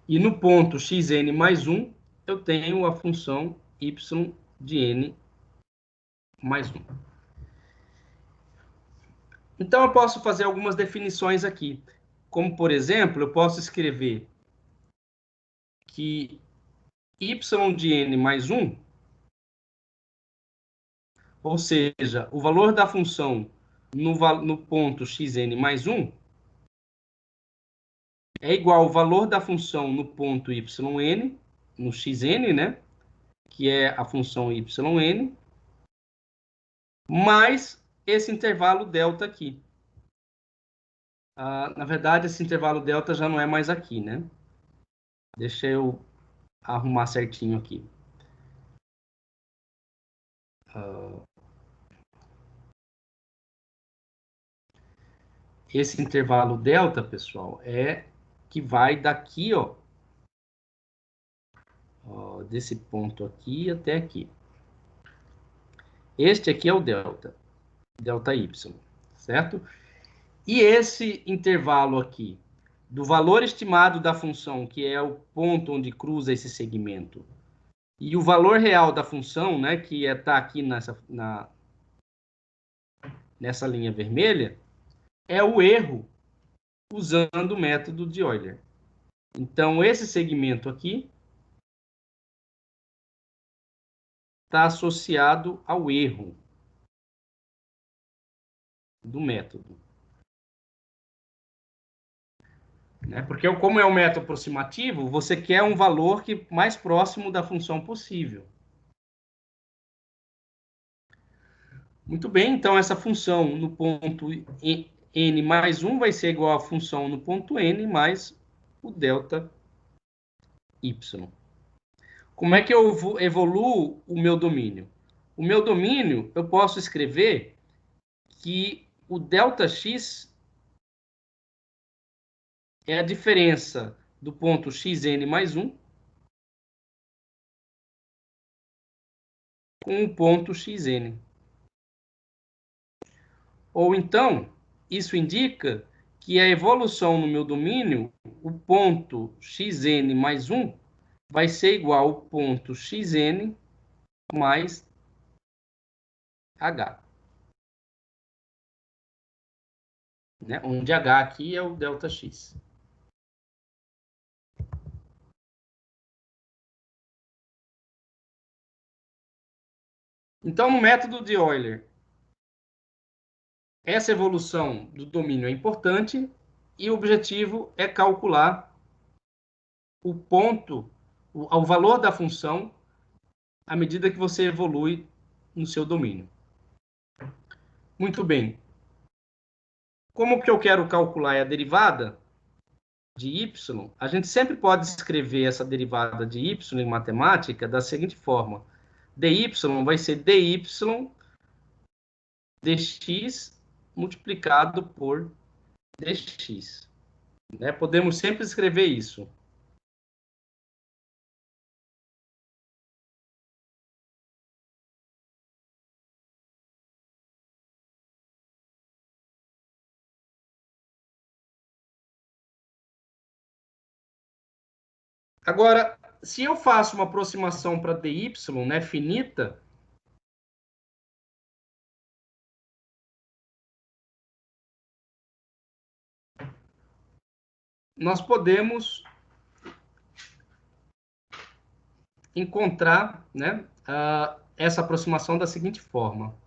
E no ponto xn mais 1, eu tenho a função y de n mais 1. Então, eu posso fazer algumas definições aqui. Como, por exemplo, eu posso escrever que y de n mais 1, ou seja, o valor da função no ponto xn mais 1, é igual ao valor da função no ponto yn, no xn, né? Que é a função yn, mais esse intervalo delta aqui. Na verdade, esse intervalo delta já não é mais aqui, né? Deixa eu arrumar certinho aqui. Esse intervalo delta, pessoal, é que vai daqui, ó, desse ponto aqui até aqui. Este aqui é o delta, ΔY, certo? E esse intervalo aqui, do valor estimado da função, que é o ponto onde cruza esse segmento, e o valor real da função, né, que está aqui nessa linha vermelha, é o erro usando o método de Euler. Então, esse segmento aqui está associado ao erro do método. Né? Porque como é um método aproximativo, você quer um valor mais próximo da função possível. Muito bem, então essa função no ponto n mais 1 vai ser igual à função no ponto n mais o delta y. Como é que eu evoluo o meu domínio? O meu domínio, eu posso escrever que o ΔX é a diferença do ponto xn mais 1 com o ponto xn. Ou então, isso indica que a evolução no meu domínio, o ponto xn mais 1, vai ser igual ao ponto xn mais h. Né? Onde h aqui é o ΔX. Então, no método de Euler, essa evolução do domínio é importante e o objetivo é calcular o ponto, o valor da função à medida que você evolui no seu domínio. Muito bem. Como que eu quero calcular a derivada de y? A gente sempre pode escrever essa derivada de y em matemática da seguinte forma. dy vai ser dy dx multiplicado por dx. Né? Podemos sempre escrever isso. Agora, se eu faço uma aproximação para dy, né, finita, nós podemos encontrar, né, essa aproximação da seguinte forma.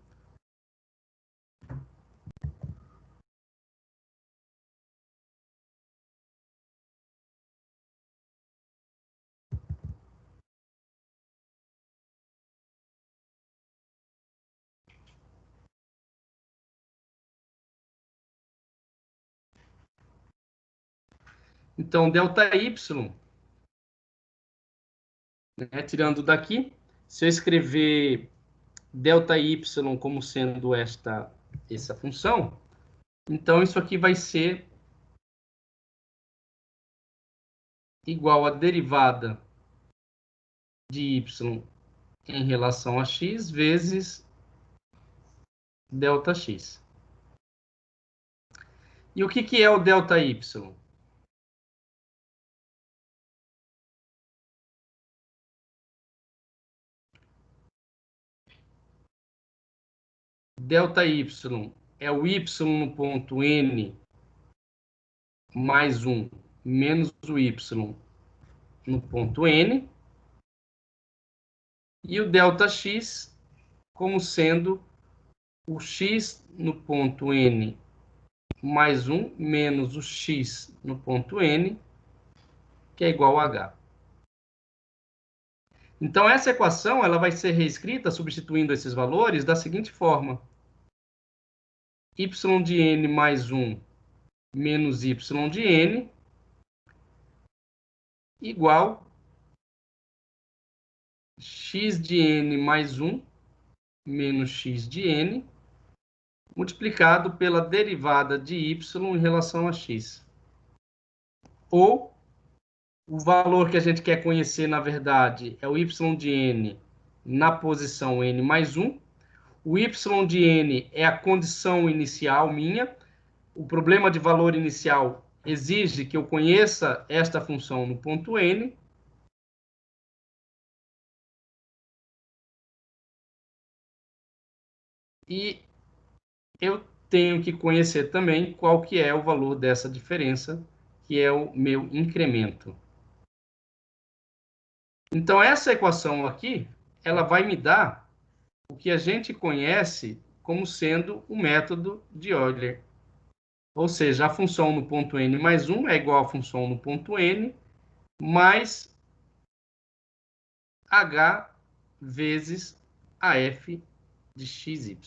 Então, ΔY, né, tirando daqui, se eu escrever ΔY como sendo essa função, então isso aqui vai ser igual a derivada de y em relação a x vezes ΔX. E o que é o ΔY? ΔY é o y no ponto n mais 1 menos o y no ponto n, e o ΔX como sendo o x no ponto n mais 1 menos o x no ponto n, que é igual a h. Então, essa equação ela vai ser reescrita, substituindo esses valores, da seguinte forma. Y de n mais 1 menos y de n igual x de n mais 1 menos x de n multiplicado pela derivada de y em relação a x. Ou o valor que a gente quer conhecer, na verdade, é o y de n na posição n mais 1. O y de n é a condição inicial minha. O problema de valor inicial exige que eu conheça esta função no ponto n. E eu tenho que conhecer também qual que é o valor dessa diferença, que é o meu incremento. Então, essa equação aqui, ela vai me dar o que a gente conhece como sendo o método de Euler. Ou seja, a função no ponto n mais 1 é igual à função no ponto n mais h vezes a f de xy.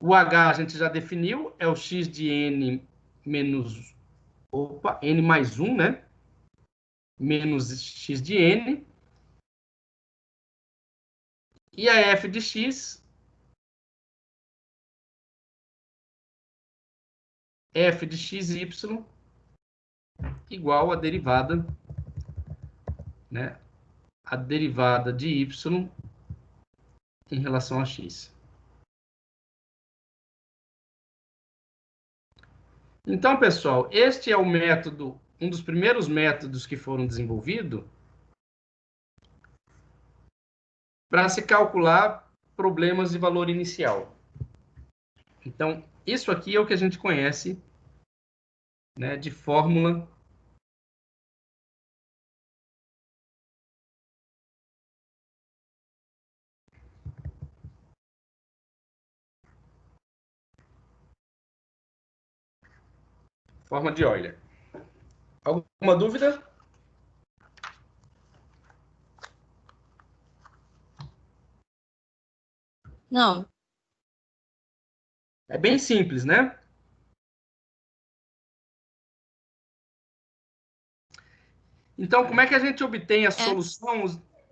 O h a gente já definiu, é o x de n menos... n mais 1, né? Menos x de n. E a f de x, f de xy igual a derivada, né? A derivada de y em relação a x. Então, pessoal, este é o método, um dos primeiros métodos que foram desenvolvidos para se calcular problemas de valor inicial. Então, isso aqui é o que a gente conhece, né, de fórmula de Euler. Alguma dúvida? Não. É bem simples, né? Então, como é que a gente obtém a solução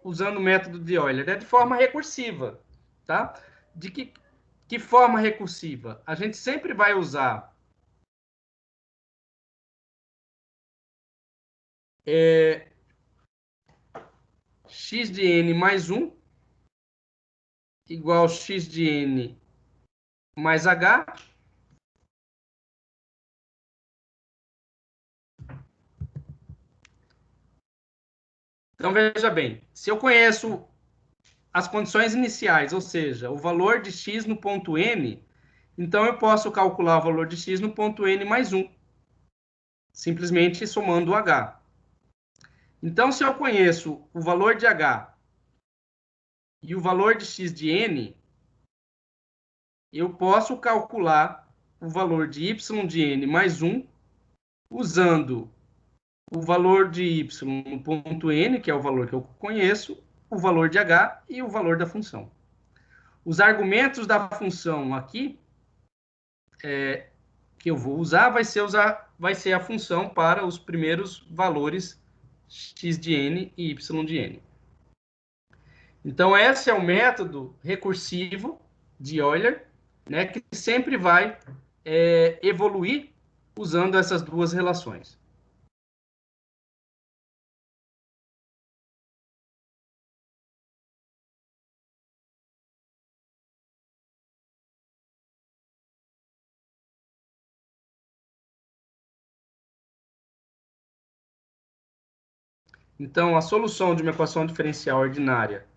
usando o método de Euler? É de forma recursiva, tá? De que forma recursiva? A gente sempre vai usar x de n mais 1 igual x de n mais h. Então, veja bem, se eu conheço as condições iniciais, ou seja, o valor de x no ponto n, então eu posso calcular o valor de x no ponto n mais 1, simplesmente somando o h. Então, se eu conheço o valor de h e o valor de x de n, eu posso calcular o valor de y de n mais 1 usando o valor de y no ponto n, que é o valor que eu conheço, o valor de h e o valor da função. Os argumentos da função aqui que eu vou usar vai ser a função para os primeiros valores x de n e y de n. Então, esse é o método recursivo de Euler, né, que sempre vai evoluir usando essas duas relações. Então, a solução de uma equação diferencial ordinária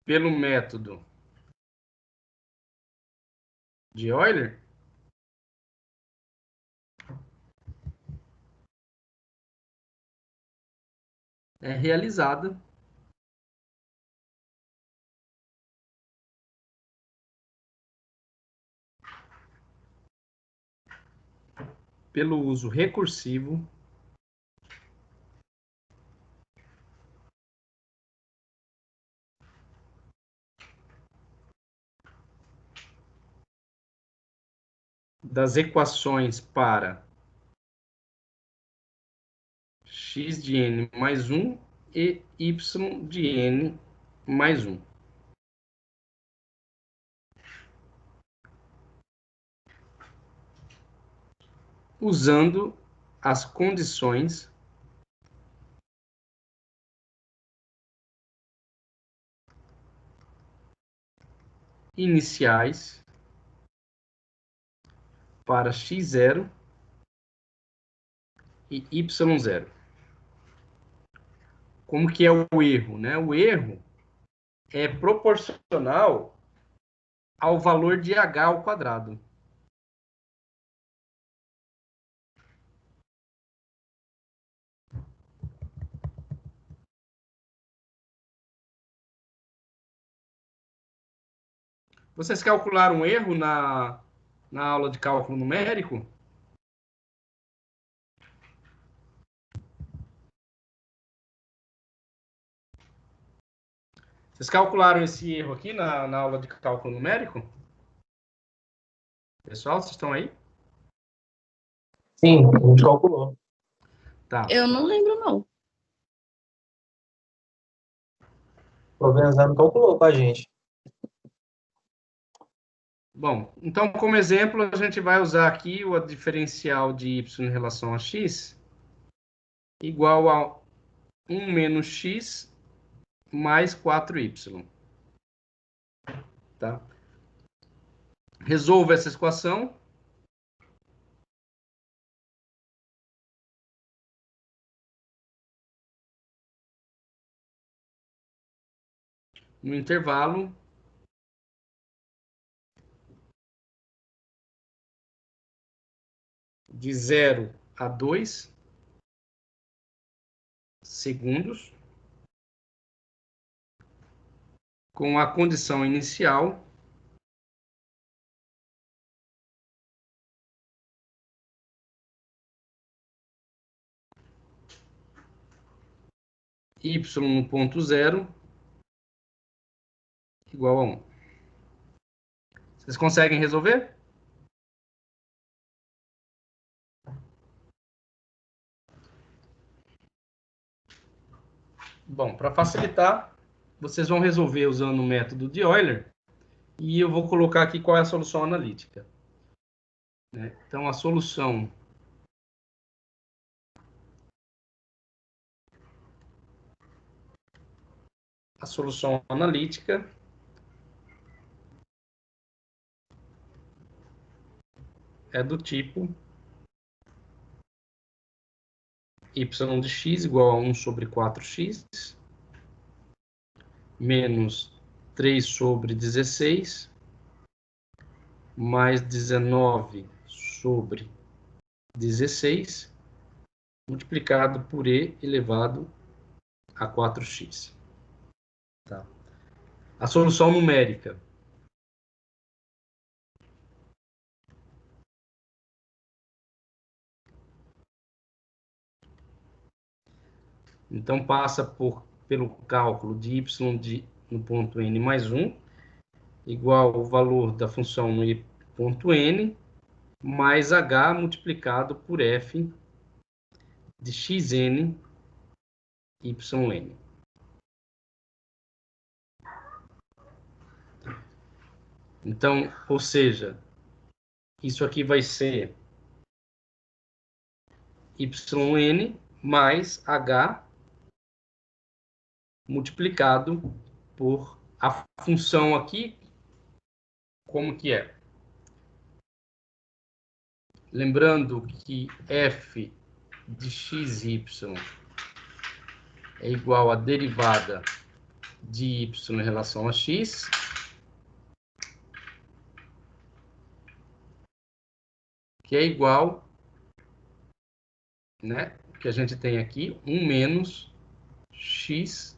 pelo método de Euler é realizada pelo uso recursivo das equações para x de n mais 1 e y de n mais 1. Usando as condições iniciais para x0 e y0. Como que é o erro, né? O erro é proporcional ao valor de h ao quadrado. Vocês calcularam um erro na aula de cálculo numérico? Vocês calcularam esse erro aqui na aula de cálculo numérico? Pessoal, vocês estão aí? Sim, a gente calculou. Tá. Eu não lembro, não. O Provenzano calculou com a gente. Bom, então, como exemplo, a gente vai usar aqui o diferencial de y em relação a x igual a 1 menos x mais 4y. Tá? Resolva essa equação. No intervalo de 0 a 2 segundos, com a condição inicial y no ponto 0 igual a 1. Vocês conseguem resolver? Bom, para facilitar, vocês vão resolver usando o método de Euler e eu vou colocar aqui qual é a solução analítica. Né? Então, a solução analítica é do tipo y de x igual a 1 sobre 4x menos 3 sobre 16 mais 19 sobre 16 multiplicado por e elevado a 4x. Tá. A solução numérica. Então, passa pelo cálculo de y no ponto n mais 1, igual ao valor da função no i ponto n, mais h multiplicado por f de xn yn. Então, ou seja, isso aqui vai ser yn mais h multiplicado por a função aqui, como que é? Lembrando que f de xy é igual à derivada de y em relação a x, que é igual, né, que a gente tem aqui, 1 menos x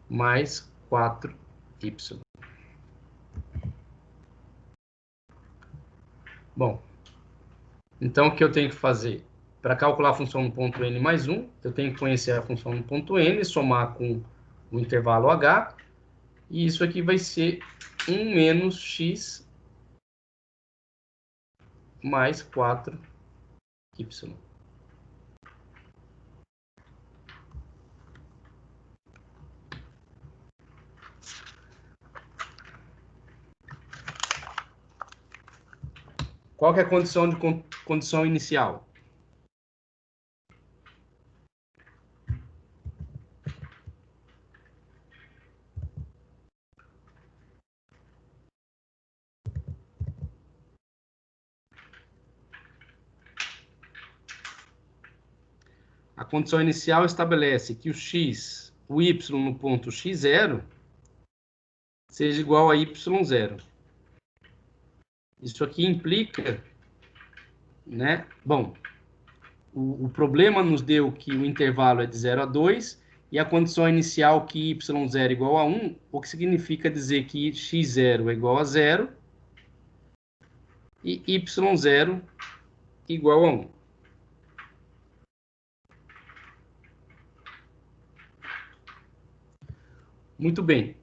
mais 4y. Bom, então o que eu tenho que fazer? Para calcular a função no ponto n mais 1, eu tenho que conhecer a função no ponto n, somar com o intervalo h, e isso aqui vai ser 1 menos x mais 4y. Qual que é a condição inicial? A condição inicial estabelece que o y no ponto x0 seja igual a y0. Isso aqui implica, né? Bom, o problema nos deu que o intervalo é de 0 a 2 e a condição inicial que y0 é igual a 1, o que significa dizer que x0 é igual a 0 e y0 igual a 1. Muito bem.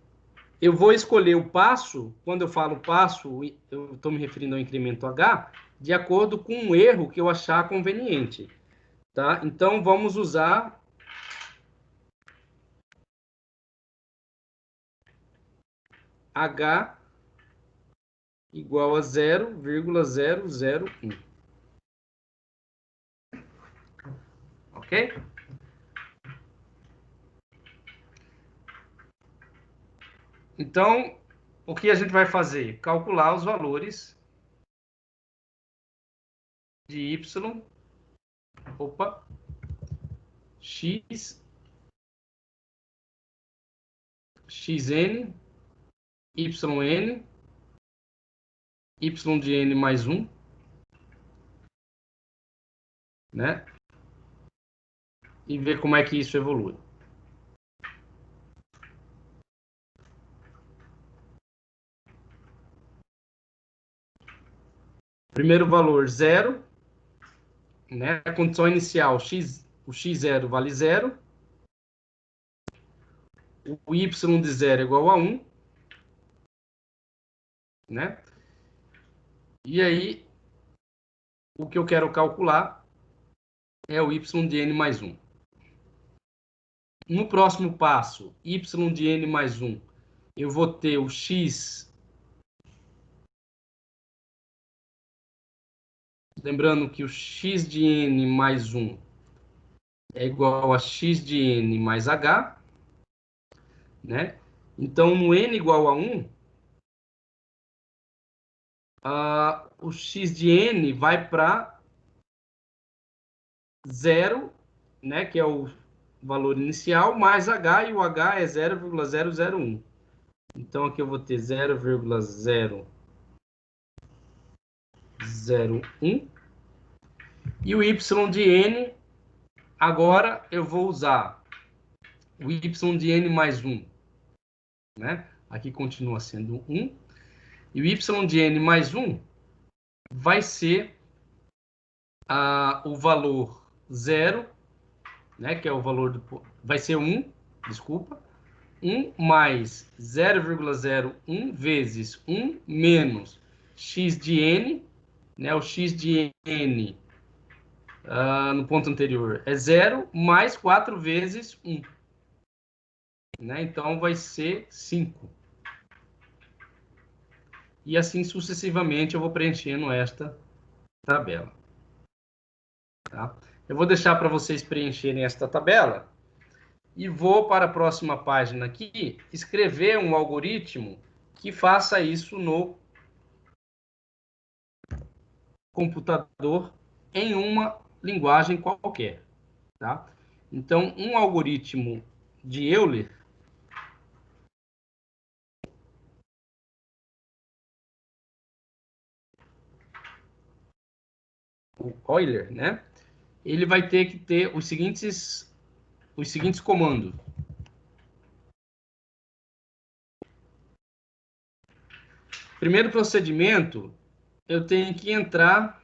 Eu vou escolher o passo, quando eu falo passo, eu estou me referindo ao incremento h, de acordo com o erro que eu achar conveniente. Tá? Então, vamos usar h igual a 0,001. Ok? Então, o que a gente vai fazer? Calcular os valores de y, x, xn, yn, y de n mais 1, né? E ver como é que isso evolui. Primeiro valor, 0. Né? A condição inicial, o x0 vale 0. o y de 0 é igual a 1, né? E aí, o que eu quero calcular é o y de n mais 1. No próximo passo, y de n mais 1, eu vou ter o x. Lembrando que o x de n mais 1 é igual a x de n mais h, né? Então, no n igual a 1, o x de n vai para 0, né? Que é o valor inicial, mais h, e o h é 0,001. Então, aqui eu vou ter 0,001. E o y de n, agora eu vou usar o y de n mais 1. Né? Aqui continua sendo 1. E o y de n mais 1 vai ser o valor 0, né? Que é o valor do... Vai ser 1, desculpa. 1 mais 0,01 vezes 1 menos x de n, né? O x de n no ponto anterior é 0, mais 4 vezes 1. Né? Então, vai ser 5. E assim sucessivamente eu vou preenchendo esta tabela. Tá? Eu vou deixar para vocês preencherem esta tabela e vou para a próxima página aqui escrever um algoritmo que faça isso no computador em uma linguagem qualquer. Tá? Então, um algoritmo de Euler o Euler, né? Ele vai ter que ter os seguintes comandos. Primeiro procedimento, eu tenho que entrar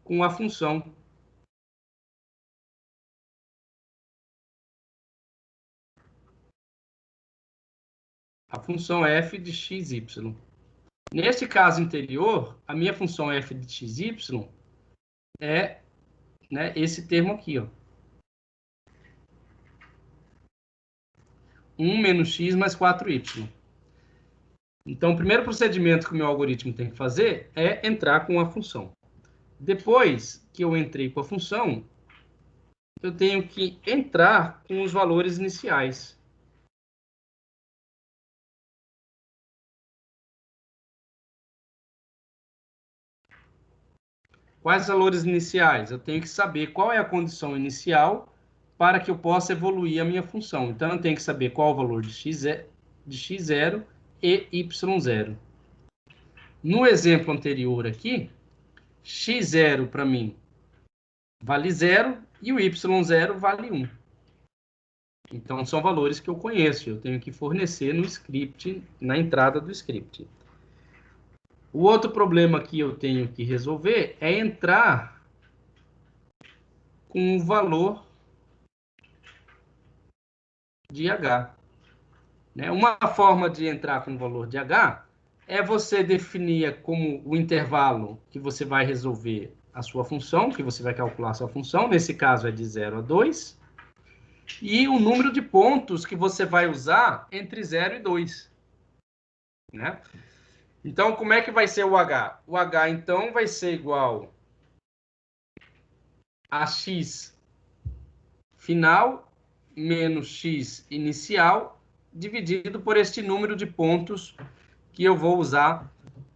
com a função. A função f de x, y. Neste caso anterior, a minha função f de x, y é, né, esse termo aqui, ó. 1 menos x mais 4y. Então, o primeiro procedimento que o meu algoritmo tem que fazer é entrar com a função. Depois que eu entrei com a função, eu tenho que entrar com os valores iniciais. Quais valores iniciais? Eu tenho que saber qual é a condição inicial para que eu possa evoluir a minha função. Então, eu tenho que saber qual é o valor de x0 e y0. No exemplo anterior aqui, x0 para mim vale 0 e o y0 vale 1. Então, são valores que eu conheço. Eu tenho que fornecer no script, na entrada do script. O outro problema que eu tenho que resolver é entrar com o valor de h. Uma forma de entrar com o valor de h é você definir como o intervalo que você vai resolver a sua função, que você vai calcular a sua função, nesse caso é de 0 a 2, e o número de pontos que você vai usar entre 0 e 2. Né? Então, como é que vai ser o h? O h, então, vai ser igual a x final menos x inicial dividido por este número de pontos que eu vou usar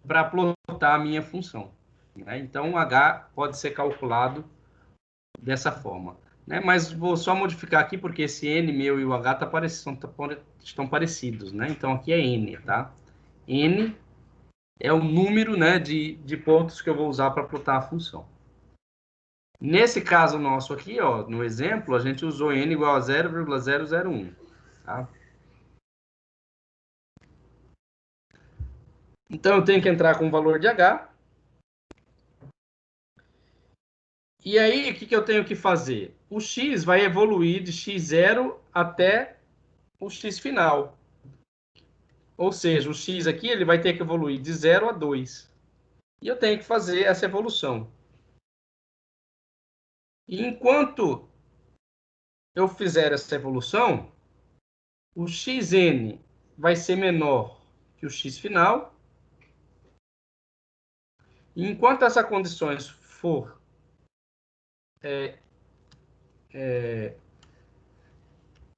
para plotar a minha função. Né? Então, o h pode ser calculado dessa forma. Né? Mas vou só modificar aqui, porque esse n meu e o h estão parecidos. Né? Então, aqui é n, tá? N é o número, né, de pontos que eu vou usar para plotar a função. Nesse caso nosso aqui, ó, no exemplo, a gente usou n igual a 0,001. Tá? Então, eu tenho que entrar com o valor de h. E aí, o que eu tenho que fazer? O x vai evoluir de x0 até o x final. Ou seja, o x aqui ele vai ter que evoluir de 0 a 2. E eu tenho que fazer essa evolução. E enquanto eu fizer essa evolução, o xn vai ser menor que o x final. E enquanto essas condições for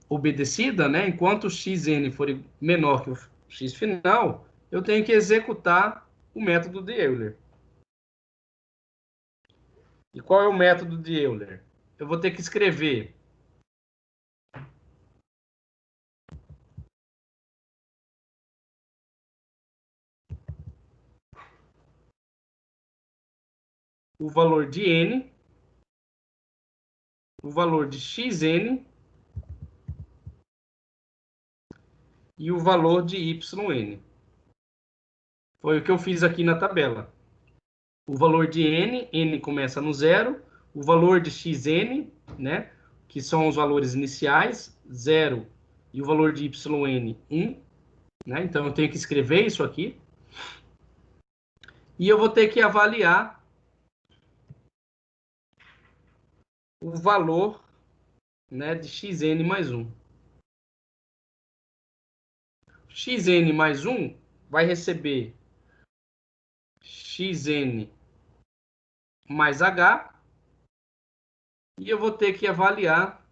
obedecida, né? Enquanto o xn for menor que o x final, eu tenho que executar o método de Euler. E qual é o método de Euler? Eu vou ter que escrever o valor de n, o valor de xn e o valor de yn. Foi o que eu fiz aqui na tabela. O valor de n começa no 0, o valor de xn, né, que são os valores iniciais, 0, e o valor de yn, 1. Né? Então, eu tenho que escrever isso aqui. E eu vou ter que avaliar o valor, né, de xn mais 1. Xn mais 1 vai receber xn mais h, e eu vou ter que avaliar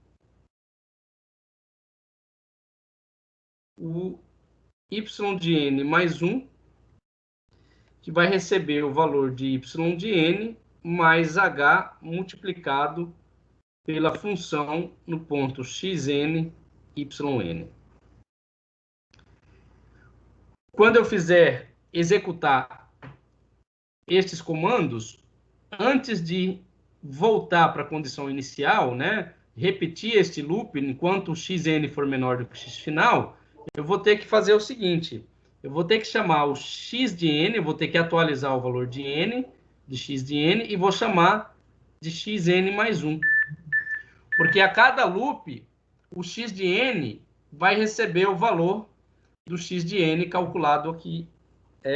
o y de n mais 1, que vai receber o valor de y de n mais h multiplicado pela função no ponto xn, yn. Quando eu fizer executar estes comandos, antes de voltar para a condição inicial, né, repetir este loop enquanto o xn for menor do que o x final, eu vou ter que fazer o seguinte: eu vou ter que chamar o x de n, eu vou ter que atualizar o valor de n, de x de n, e vou chamar de xn mais 1. Porque a cada loop, o x de n vai receber o valor do x de n calculado aqui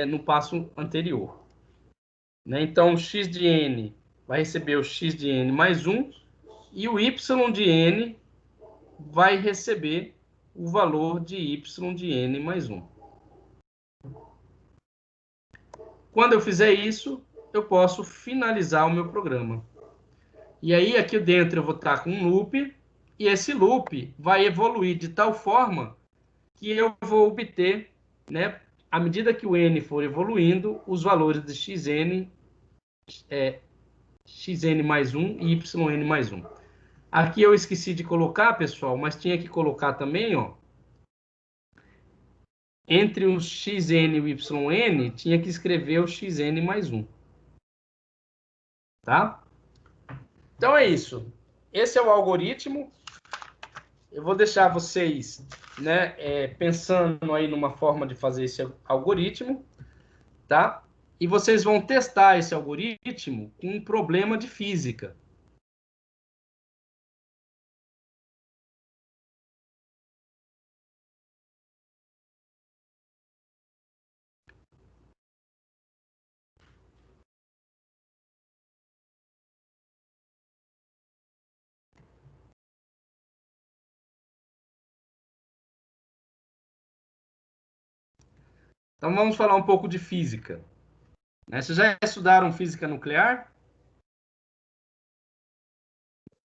no passo anterior. Né? Então, o x de n vai receber o x de n mais 1 e o y de n vai receber o valor de y de n mais 1. Quando eu fizer isso, eu posso finalizar o meu programa. E aí, aqui dentro, eu vou estar com um loop, e esse loop vai evoluir de tal forma que eu vou obter, né, à medida que o n for evoluindo, os valores de xn, xn mais 1 e yn mais 1. Aqui eu esqueci de colocar, pessoal, mas tinha que colocar também, ó, entre o xn e o yn, tinha que escrever o xn mais 1. Tá? Então é isso. Esse é o algoritmo. Eu vou deixar vocês, né, pensando aí numa forma de fazer esse algoritmo, tá? E vocês vão testar esse algoritmo com um problema de física. Então vamos falar um pouco de física. Né? Vocês já estudaram física nuclear?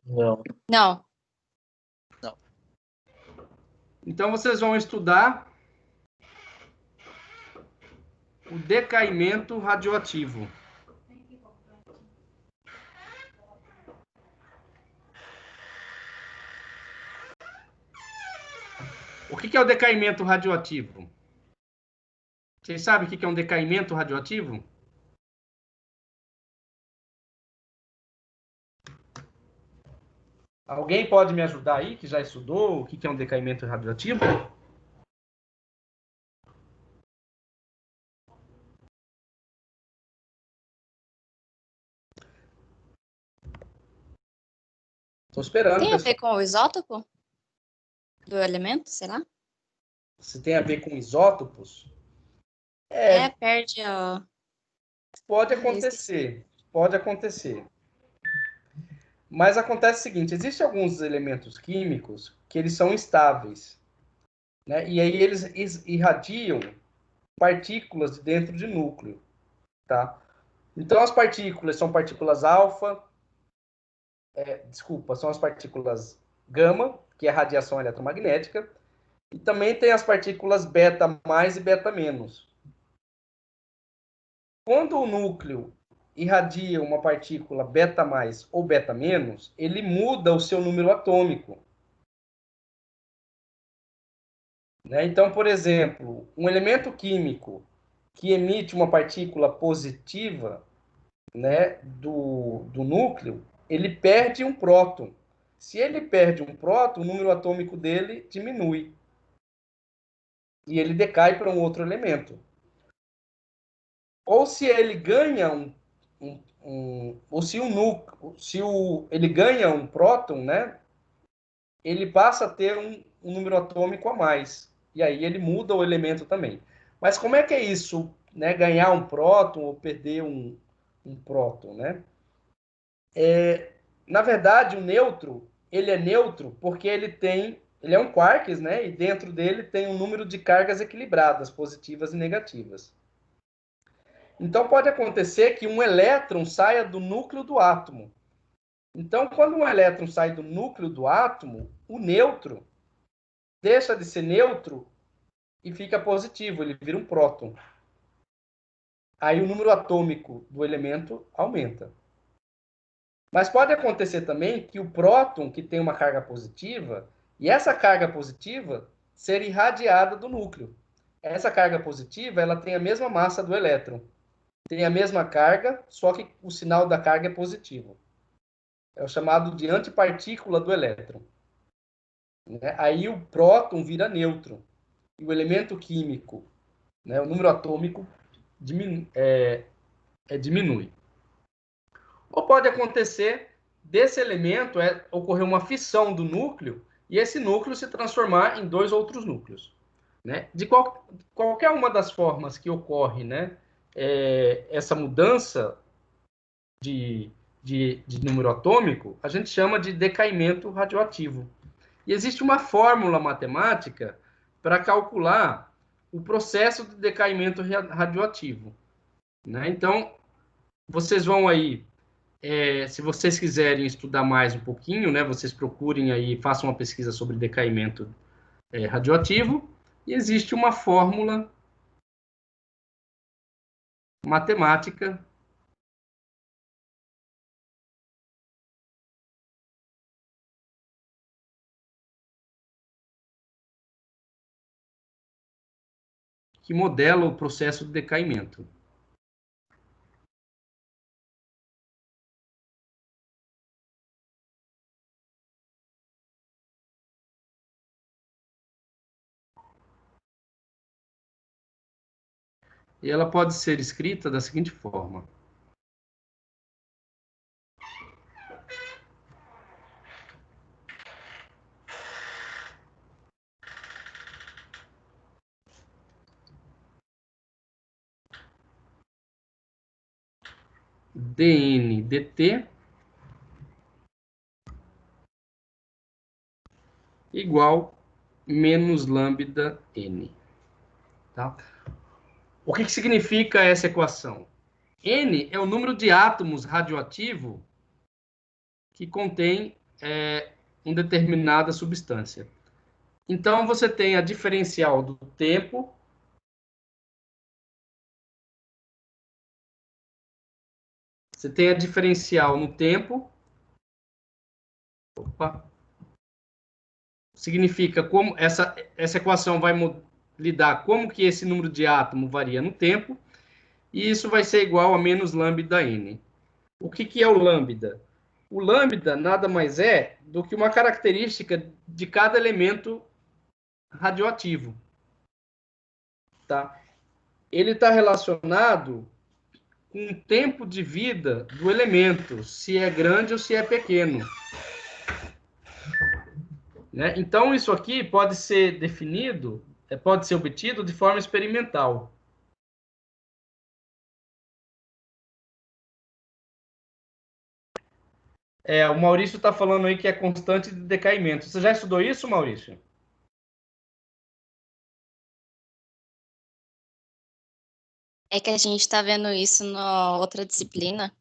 Não. Não. Então vocês vão estudar o decaimento radioativo. O que é o decaimento radioativo? Vocês sabem o que é um decaimento radioativo? Alguém pode me ajudar aí, que já estudou o que é um decaimento radioativo? Estou esperando, Tem a pessoal. ver com o isótopo do elemento, será? Se tem a ver com isótopos, Perde a... pode Ah, eu esqueci. acontecer. Pode acontecer. Mas acontece o seguinte, existem alguns elementos químicos que eles são instáveis, né? E aí eles irradiam partículas dentro de núcleo, tá? Então as partículas são partículas alfa, são as partículas gama, que é a radiação eletromagnética, e também tem as partículas beta mais e beta menos. Quando o núcleo irradia uma partícula beta mais ou beta menos, ele muda o seu número atômico. Né? Então, por exemplo, um elemento químico que emite uma partícula positiva, né, do núcleo, ele perde um próton. Se ele perde um próton, o número atômico dele diminui. E ele decai para um outro elemento. Ou se ele ganha ou se o núcleo, ele ganha um próton, né, ele passa a ter um número atômico a mais. E aí ele muda o elemento também. Mas como é que é isso, né, ganhar um próton ou perder um próton, né? Na verdade, o nêutron, ele é neutro porque ele é um quarks, né? E dentro dele tem um número de cargas equilibradas, positivas e negativas. Então pode acontecer que um elétron saia do núcleo do átomo. Então, quando um elétron sai do núcleo do átomo, o nêutron deixa de ser neutro e fica positivo, ele vira um próton. Aí o número atômico do elemento aumenta. Mas pode acontecer também que o próton, que tem uma carga positiva, e essa carga positiva ser irradiada do núcleo. Essa carga positiva, ela tem a mesma massa do elétron. Tem a mesma carga, só que o sinal da carga é positivo. É o chamado de antipartícula do elétron. Aí o próton vira nêutron. E o elemento químico, né, o número atômico, diminui. Ou pode acontecer desse elemento ocorrer uma fissão do núcleo e esse núcleo se transformar em dois outros núcleos. Né? De qualquer uma das formas que ocorre, né, essa mudança de número atômico, a gente chama de decaimento radioativo. E existe uma fórmula matemática para calcular o processo de decaimento radioativo. Né? Então, vocês vão aí, se vocês quiserem estudar mais um pouquinho, né, vocês procurem aí, façam uma pesquisa sobre decaimento radioativo, e existe uma fórmula matemática que modela o processo de decaimento. E ela pode ser escrita da seguinte forma. dN dt igual menos lambda n. Tá? O que significa essa equação? N é o número de átomos radioativo que contém uma determinada substância. Então, você tem a diferencial do tempo você tem a diferencial no tempo. Opa. Significa como essa equação vai lidar como que esse número de átomos varia no tempo, e isso vai ser igual a menos lambda n. O que é o lambda? O lambda nada mais é do que uma característica de cada elemento radioativo. Tá? Ele está relacionado com o tempo de vida do elemento, se é grande ou se é pequeno. né? Então, isso aqui pode ser definido, pode ser obtido de forma experimental. O Maurício está falando aí que é constante de decaimento. Você já estudou isso, Maurício? É que a gente está vendo isso na outra disciplina.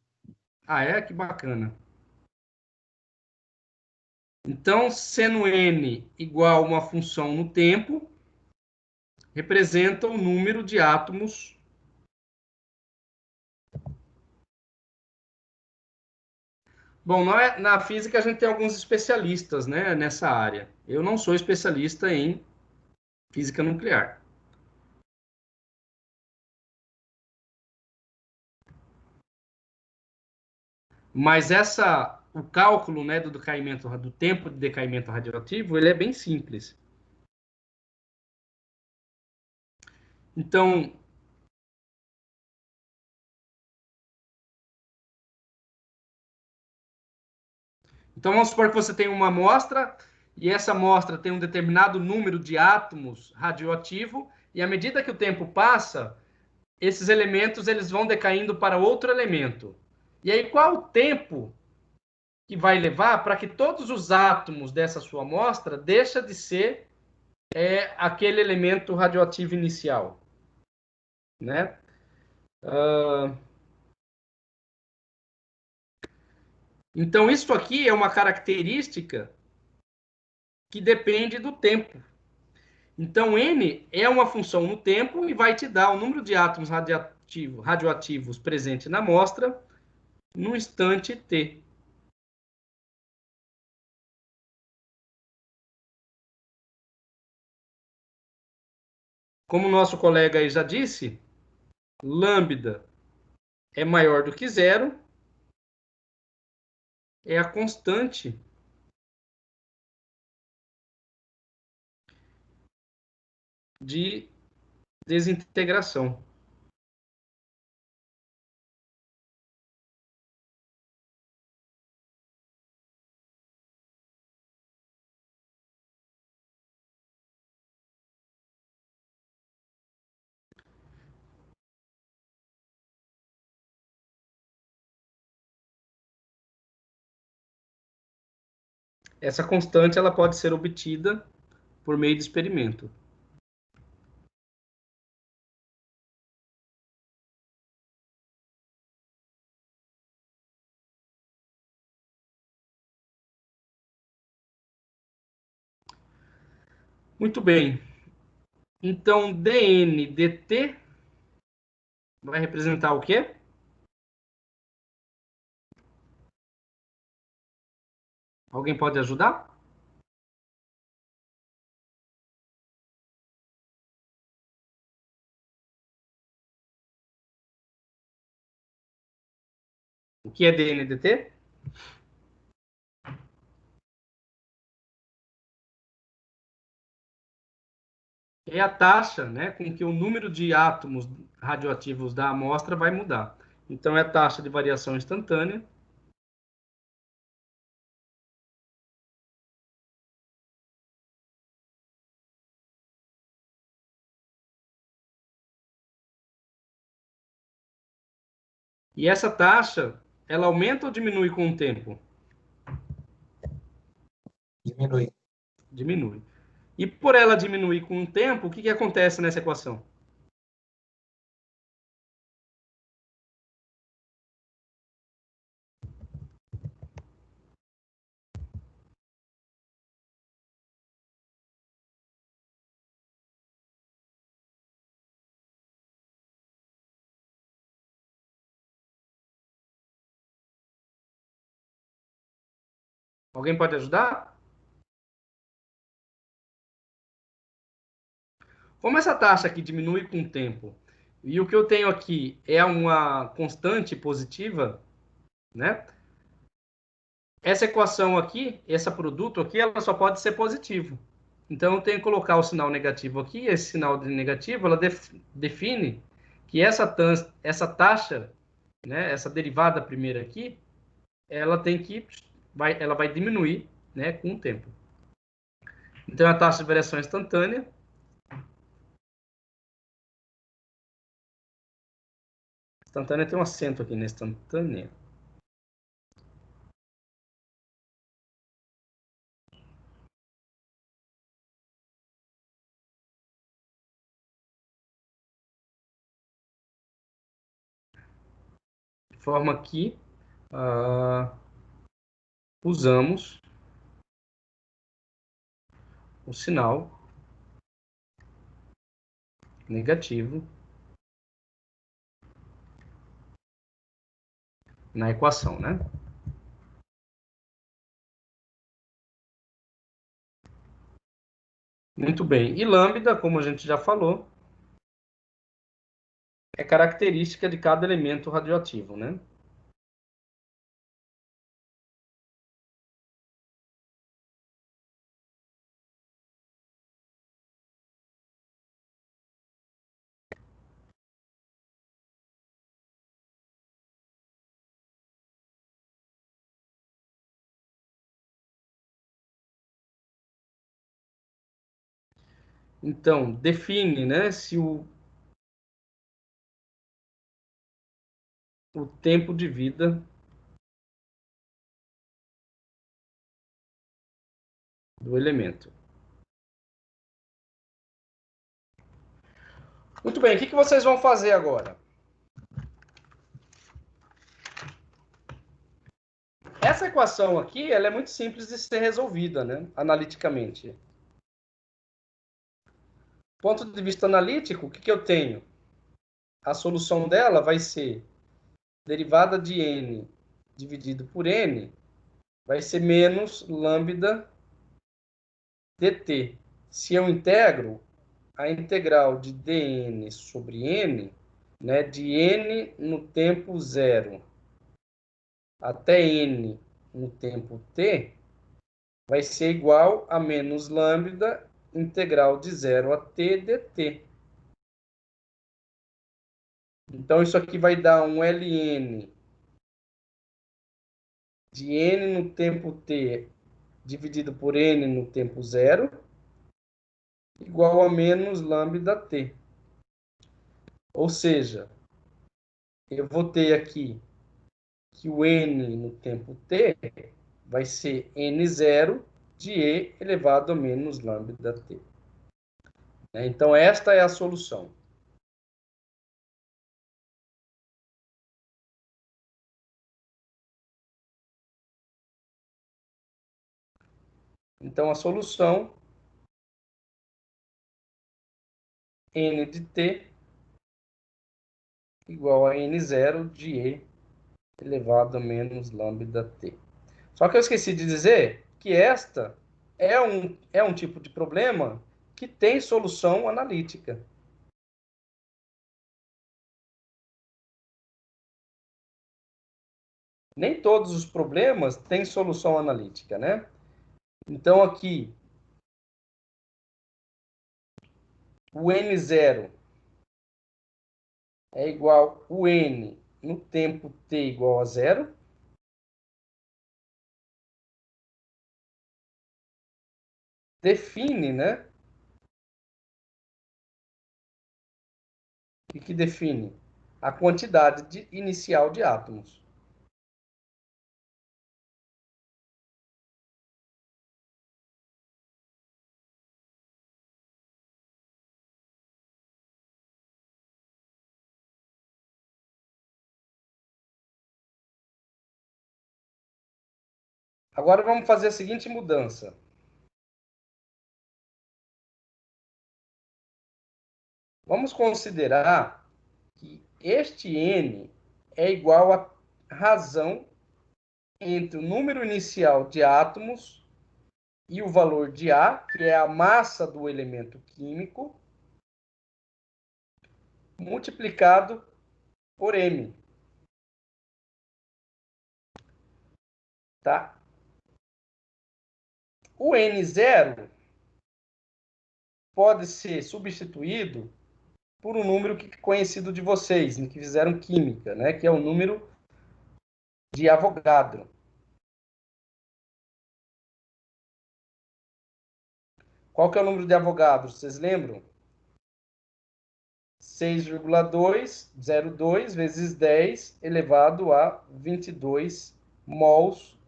Ah, é? Que bacana. Então, sendo n igual a uma função no tempo, representa o número de átomos Bom, na física a gente tem alguns especialistas, né, nessa área. Eu não sou especialista em física nuclear. Mas o cálculo, né, do tempo de decaimento radioativo, ele é bem simples. Então, vamos supor que você tem uma amostra e essa amostra tem um determinado número de átomos radioativo e à medida que o tempo passa, esses elementos eles vão decaindo para outro elemento. E aí, qual o tempo que vai levar para que todos os átomos dessa sua amostra deixa de ser aquele elemento radioativo inicial, né? Então, isso aqui é uma característica que depende do tempo. Então, n é uma função no tempo e vai te dar o número de átomos radioativos presente na amostra no instante t. Como o nosso colega aí já disse, lambda é maior do que zero, é a constante de desintegração. Essa constante ela pode ser obtida por meio de experimento. Muito bem. Então, dn dt vai representar o quê? Alguém pode ajudar? O que é dn dt? É a taxa, né, com que o número de átomos radioativos da amostra vai mudar. Então, é a taxa de variação instantânea. E essa taxa, ela aumenta ou diminui com o tempo? Diminui. Diminui. E por ela diminuir com o tempo, o que acontece nessa equação? Alguém pode ajudar? Como essa taxa aqui diminui com o tempo, e o que eu tenho aqui é uma constante positiva, né? Essa equação aqui, esse produto aqui, ela só pode ser positivo. Então, eu tenho que colocar o sinal negativo aqui, esse sinal de negativo, ela define que essa taxa, né, essa derivada primeira aqui, ela vai diminuir, né, com o tempo. Então, a taxa de variação instantânea. Instantânea tem um acento aqui, né? Instantânea. De forma que usamos o sinal negativo na equação, né? Muito bem. E lambda, como a gente já falou, é característica de cada elemento radioativo, né? Então, define, né, se o tempo de vida do elemento. Muito bem, o que vocês vão fazer agora? Essa equação aqui, ela é muito simples de ser resolvida, né, analiticamente. Do ponto de vista analítico, o que eu tenho? A solução dela vai ser derivada de n dividido por n, vai ser menos lambda dt. Se eu integro, a integral de dn sobre n, né, de n no tempo zero até n no tempo t, vai ser igual a menos lambda integral de 0 a t dt. Então, isso aqui vai dar um ln de n no tempo t dividido por n no tempo zero, igual a menos lambda t. Ou seja, eu vou ter aqui que o n no tempo t vai ser n0 de e elevado a menos lambda t. Então, esta é a solução. Então, a solução n de t igual a n0 de e elevado a menos lambda t. Só que eu esqueci de dizer que esta é um tipo de problema que tem solução analítica. Nem todos os problemas têm solução analítica, né? Então, aqui, o n0 é igual o n no tempo t igual a zero. Define, né? E que define a quantidade inicial de átomos. Agora vamos fazer a seguinte mudança. Vamos considerar que este n é igual à razão entre o número inicial de átomos e o valor de A, que é a massa do elemento químico, multiplicado por M. Tá? O N0 pode ser substituído por um número conhecido de vocês, que fizeram química, né? Que é o número de Avogadro. Qual que é o número de Avogadro? Vocês lembram? 6,202 vezes 10 elevado a 22 mols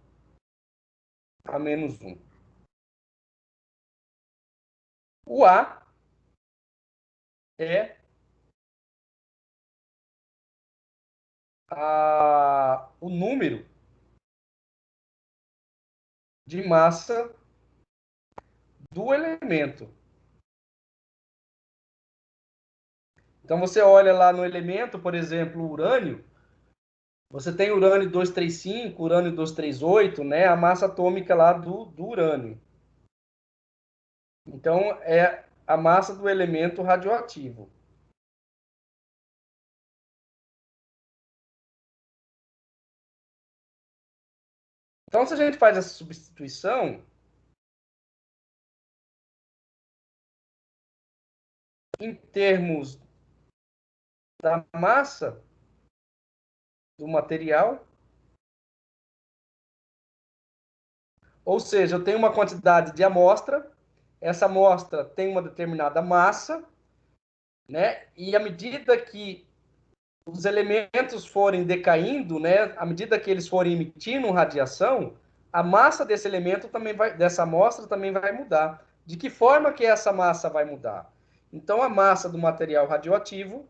a menos 1. O A é o número de massa do elemento. Então, você olha lá no elemento, por exemplo, o urânio, você tem urânio 235, urânio 238, né? A massa atômica lá do urânio. Então, é a massa do elemento radioativo. Então, se a gente faz essa substituição, em termos da massa do material, ou seja, eu tenho uma quantidade de amostra, essa amostra tem uma determinada massa, né? E à medida que os elementos forem decaindo, né, à medida que eles forem emitindo radiação, a massa desse elemento também vai, dessa amostra também vai mudar. De que forma que essa massa vai mudar? Então, a massa do material radioativo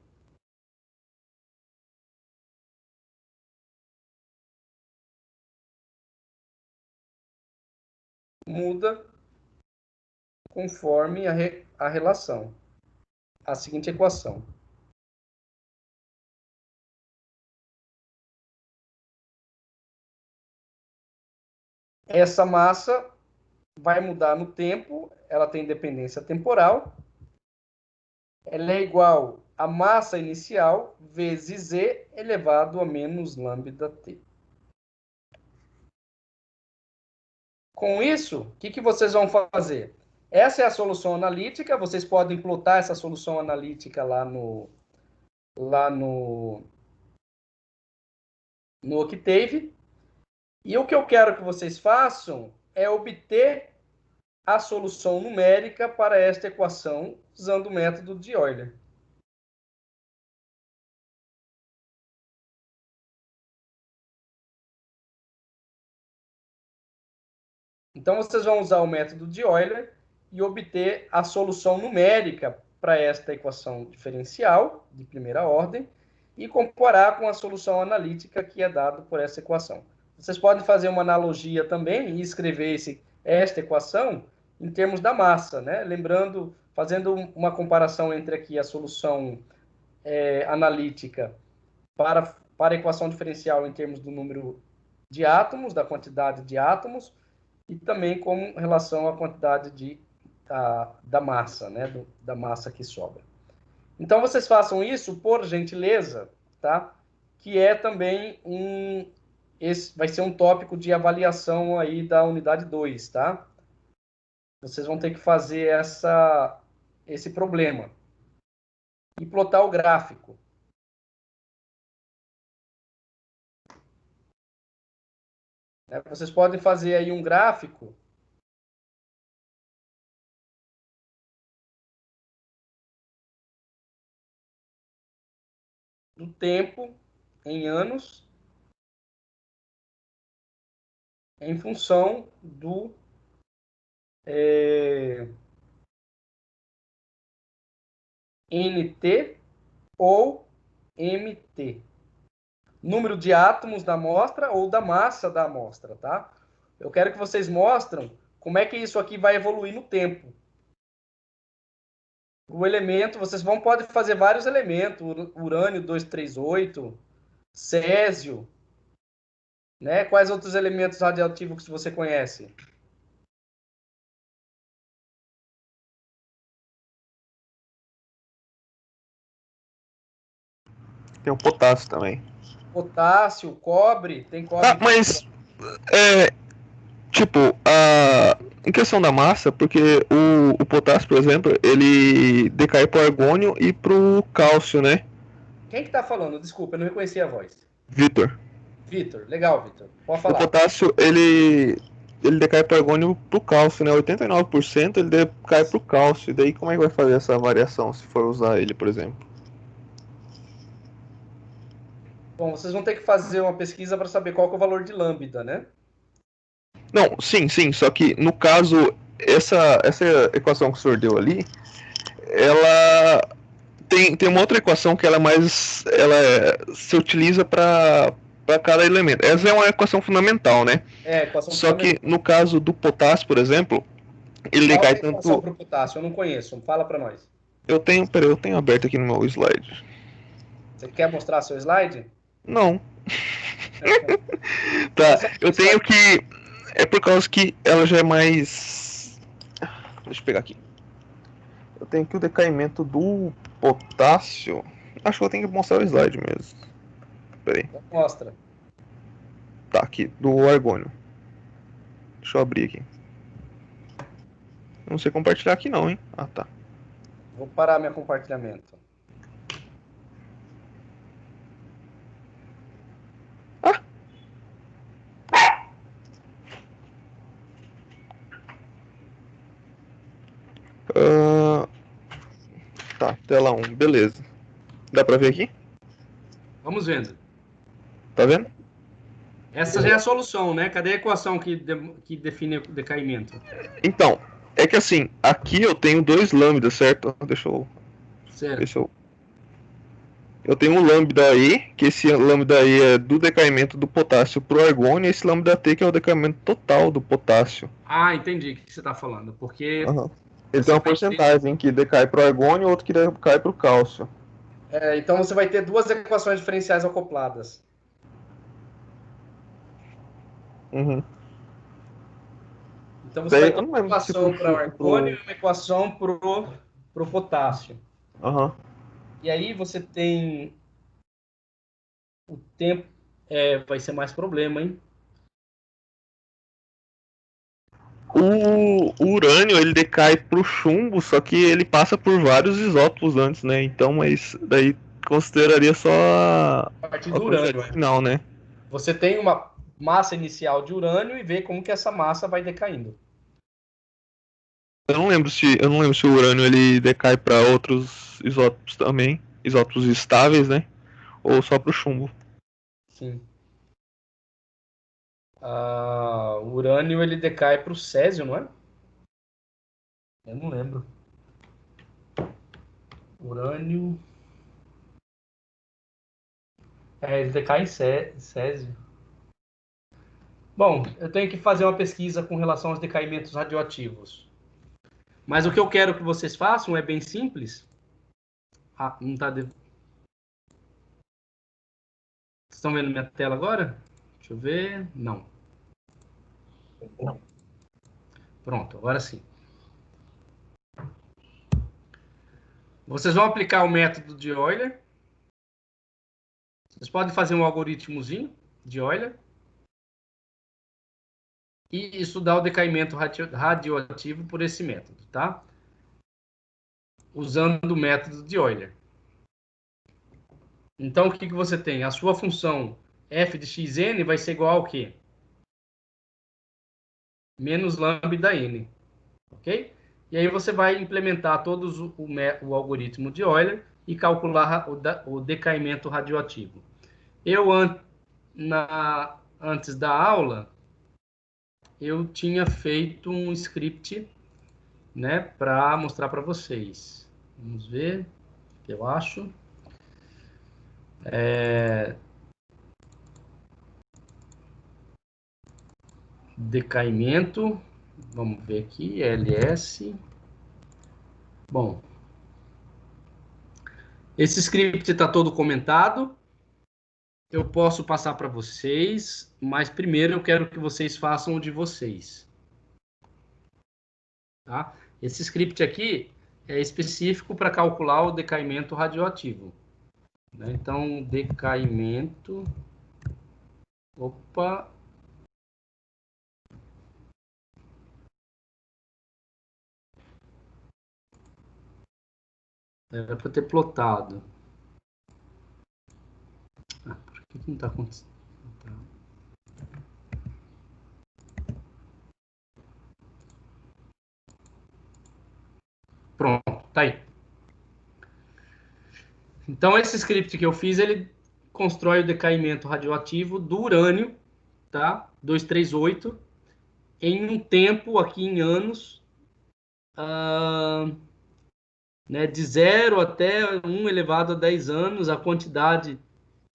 muda conforme a relação. A seguinte equação. Essa massa vai mudar no tempo, ela tem dependência temporal. Ela é igual a massa inicial vezes E elevado a menos lambda T. Com isso, o que vocês vão fazer? Essa é a solução analítica, vocês podem plotar essa solução analítica lá no Octave. E o que eu quero que vocês façam é obter a solução numérica para esta equação usando o método de Euler. Então, vocês vão usar o método de Euler e obter a solução numérica para esta equação diferencial de primeira ordem e comparar com a solução analítica que é dada por essa equação. Vocês podem fazer uma analogia também e escrever esta equação em termos da massa, né? Lembrando, fazendo uma comparação entre aqui a solução analítica para a equação diferencial em termos do número de átomos, da quantidade de átomos, e também com relação à quantidade da massa, né? Da massa que sobra. Então, vocês façam isso, por gentileza, tá? Que é também esse vai ser um tópico de avaliação aí da unidade 2, tá? Vocês vão ter que fazer esse problema e plotar o gráfico. Vocês podem fazer aí um gráfico do tempo em anos em função do NT ou MT. Número de átomos da amostra ou da massa da amostra, tá? Eu quero que vocês mostrem como é que isso aqui vai evoluir no tempo. O elemento, vocês podem fazer vários elementos, urânio 238, césio, né? Quais outros elementos radioativos que você conhece? Tem o potássio também. Potássio, cobre, tem cobre. Mas, em questão da massa, porque o potássio, por exemplo, ele decai pro argônio e pro cálcio, né? Quem que tá falando? Desculpa, eu não reconheci a voz. Vitor. Vitor, legal, Vitor. Pode falar. O potássio, ele ele decai pro argônio pro cálcio, né? 89% ele decai pro cálcio. E daí como é que vai fazer essa variação se for usar ele, por exemplo? Bom, vocês vão ter que fazer uma pesquisa para saber qual que é o valor de lambda, né? Não, sim, só que no caso, essa equação que o senhor deu ali, ela tem uma outra equação que ela é mais. Se utiliza para cada elemento. Essa é uma equação fundamental, né? Equação Só fundamental. que no caso do potássio, por exemplo, ele Qual é decai a equação tanto. para o potássio? Eu não conheço. Fala para nós. Peraí, eu tenho aberto aqui no meu slide. Você quer mostrar seu slide? Não. Tá, eu tenho que. É por causa que ela já é mais. Deixa eu pegar aqui. Eu tenho que o decaimento do potássio. Acho que eu tenho que mostrar o slide mesmo. Peraí. Mostra. Tá, aqui, do argônio. Deixa eu abrir aqui. Não sei compartilhar aqui não, hein? Ah, tá. Vou parar meu compartilhamento. Tá, tela 1, beleza. Dá pra ver aqui? Vamos vendo. Tá vendo? Essa já é a solução, né? Cadê a equação que define o decaimento? Então, é que assim, aqui eu tenho 2 lambdas, certo? Deixa eu... Certo. Eu tenho um lambda E, que esse lambda E é do decaimento do potássio pro argônio, e esse lambda T, que é o decaimento total do potássio. Ah, entendi o que você está falando. Porque ele tem uma porcentagem que decai pro argônio e outro que decai pro cálcio. Então você vai ter 2 equações diferenciais acopladas. Então você vai ter uma equação para o argônio e uma equação para o potássio. E aí você tem o tempo. Vai ser mais problema, hein? O urânio, ele decai pro chumbo, só que ele passa por vários isótopos antes, né? Então, mas daí consideraria só a partir do urânio, final, né? Você tem uma massa inicial de urânio e vê como que essa massa vai decaindo. Eu não lembro se o urânio ele decai para outros isótopos também, isótopos estáveis, né? Ou só pro chumbo. Sim. O urânio ele decai para o césio, não é? Eu não lembro. Urânio. Ele decai em césio. Bom, eu tenho que fazer uma pesquisa com relação aos decaimentos radioativos. Mas o que eu quero que vocês façam é bem simples. Não tá. Vocês estão vendo minha tela agora? Deixa eu ver. Não. Pronto, agora sim. Vocês vão aplicar o método de Euler. Vocês podem fazer um algoritmozinho de Euler e estudar o decaimento radioativo por esse método, tá? Usando o método de Euler. Então, o que você tem? A sua função f de xn vai ser igual ao quê? Menos lambda n, ok? E aí você vai implementar todos o algoritmo de Euler e calcular o decaimento radioativo. Eu, antes da aula, eu tinha feito um script, né, para mostrar para vocês. Vamos ver, eu acho. Decaimento, vamos ver aqui, ls. Bom, esse script está todo comentado. Eu posso passar para vocês, mas primeiro eu quero que vocês façam o de vocês. Tá? Esse script aqui é específico para calcular o decaimento radioativo. Né? Então, decaimento... Opa! Era para ter plotado. Por que não está acontecendo? Pronto, tá aí. Então, esse script que eu fiz, ele constrói o decaimento radioativo do urânio, tá? 238, em um tempo, aqui em anos, né, de 0 até 1 elevado a 10 anos, a quantidade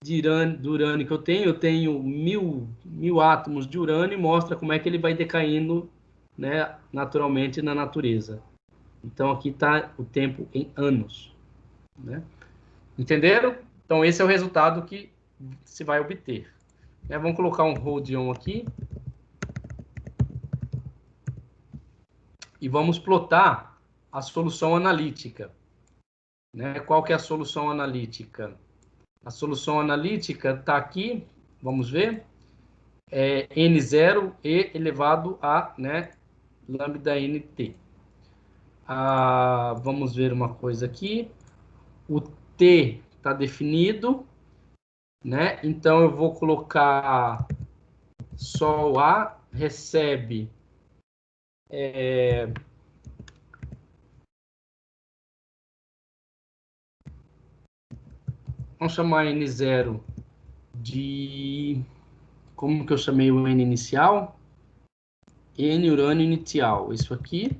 do urânio que eu tenho 1.000 átomos de urânio, e mostra como é que ele vai decaindo, né, naturalmente na natureza. Então, aqui está o tempo em anos, né? Entenderam? Então, esse é o resultado que se vai obter. Né? Vamos colocar um hold on aqui. E vamos plotar a solução analítica. Né? Qual que é a solução analítica? A solução analítica está aqui, vamos ver, é N0 e elevado a, né, lambda NT. Vamos ver uma coisa aqui. O T está definido, né? Então eu vou colocar Sol A recebe vamos chamar N0 de... Como que eu chamei o N inicial? N urânio inicial. Isso aqui.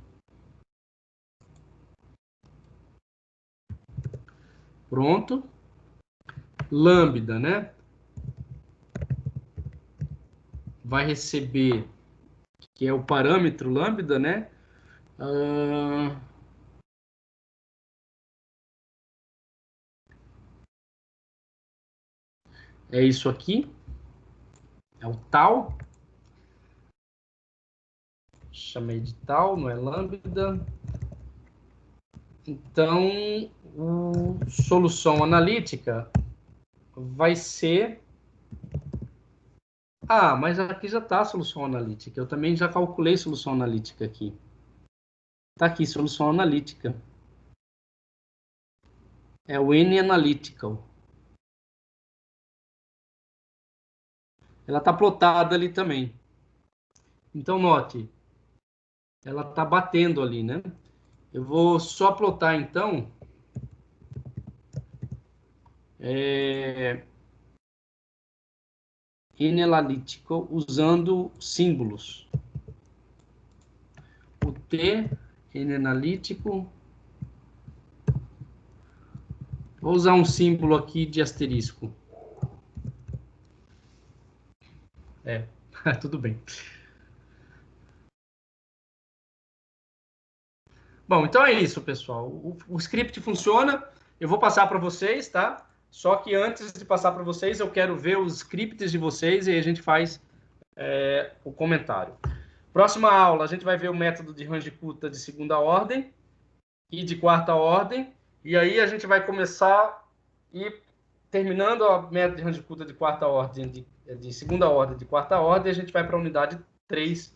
Pronto. Lambda, né? Vai receber, que é o parâmetro lambda, né? É isso aqui. É o tal. Chamei de tal, não é lambda. Então, a solução analítica vai ser... mas aqui já está a solução analítica. Eu também já calculei solução analítica aqui. Está aqui, solução analítica. É o N-Analytical. Ela está plotada ali também. Então, note, ela está batendo ali, né? Eu vou só plotar, então, N-Analytical usando símbolos. O T, N-Analítico. Vou usar um símbolo aqui de asterisco. Tudo bem. Bom, então é isso, pessoal. O script funciona. Eu vou passar para vocês, tá? Só que antes de passar para vocês, eu quero ver os scripts de vocês e a gente faz o comentário. Próxima aula, a gente vai ver o método de Range-Kutta de segunda ordem e de quarta ordem. E aí a gente vai começar e terminando a método de Range-Kutta de quarta ordem, de segunda ordem, de quarta ordem, a gente vai para a unidade 3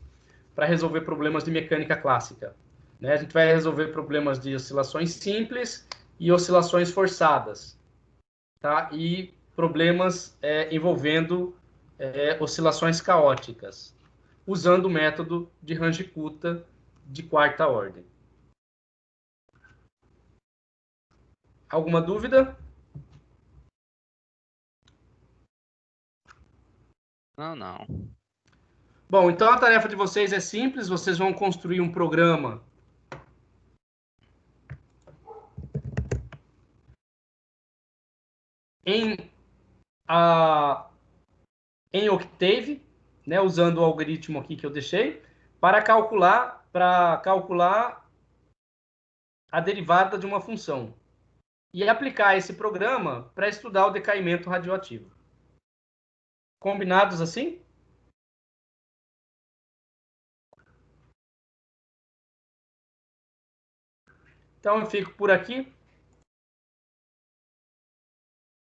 para resolver problemas de mecânica clássica. Né? A gente vai resolver problemas de oscilações simples e oscilações forçadas. Tá? E problemas envolvendo oscilações caóticas, usando o método de Range-Kutta de quarta ordem. Alguma dúvida? Não. Bom, então a tarefa de vocês é simples, vocês vão construir um programa em Octave, né, usando o algoritmo aqui que eu deixei, para calcular a derivada de uma função. E aplicar esse programa para estudar o decaimento radioativo. Combinados assim? Então eu fico por aqui.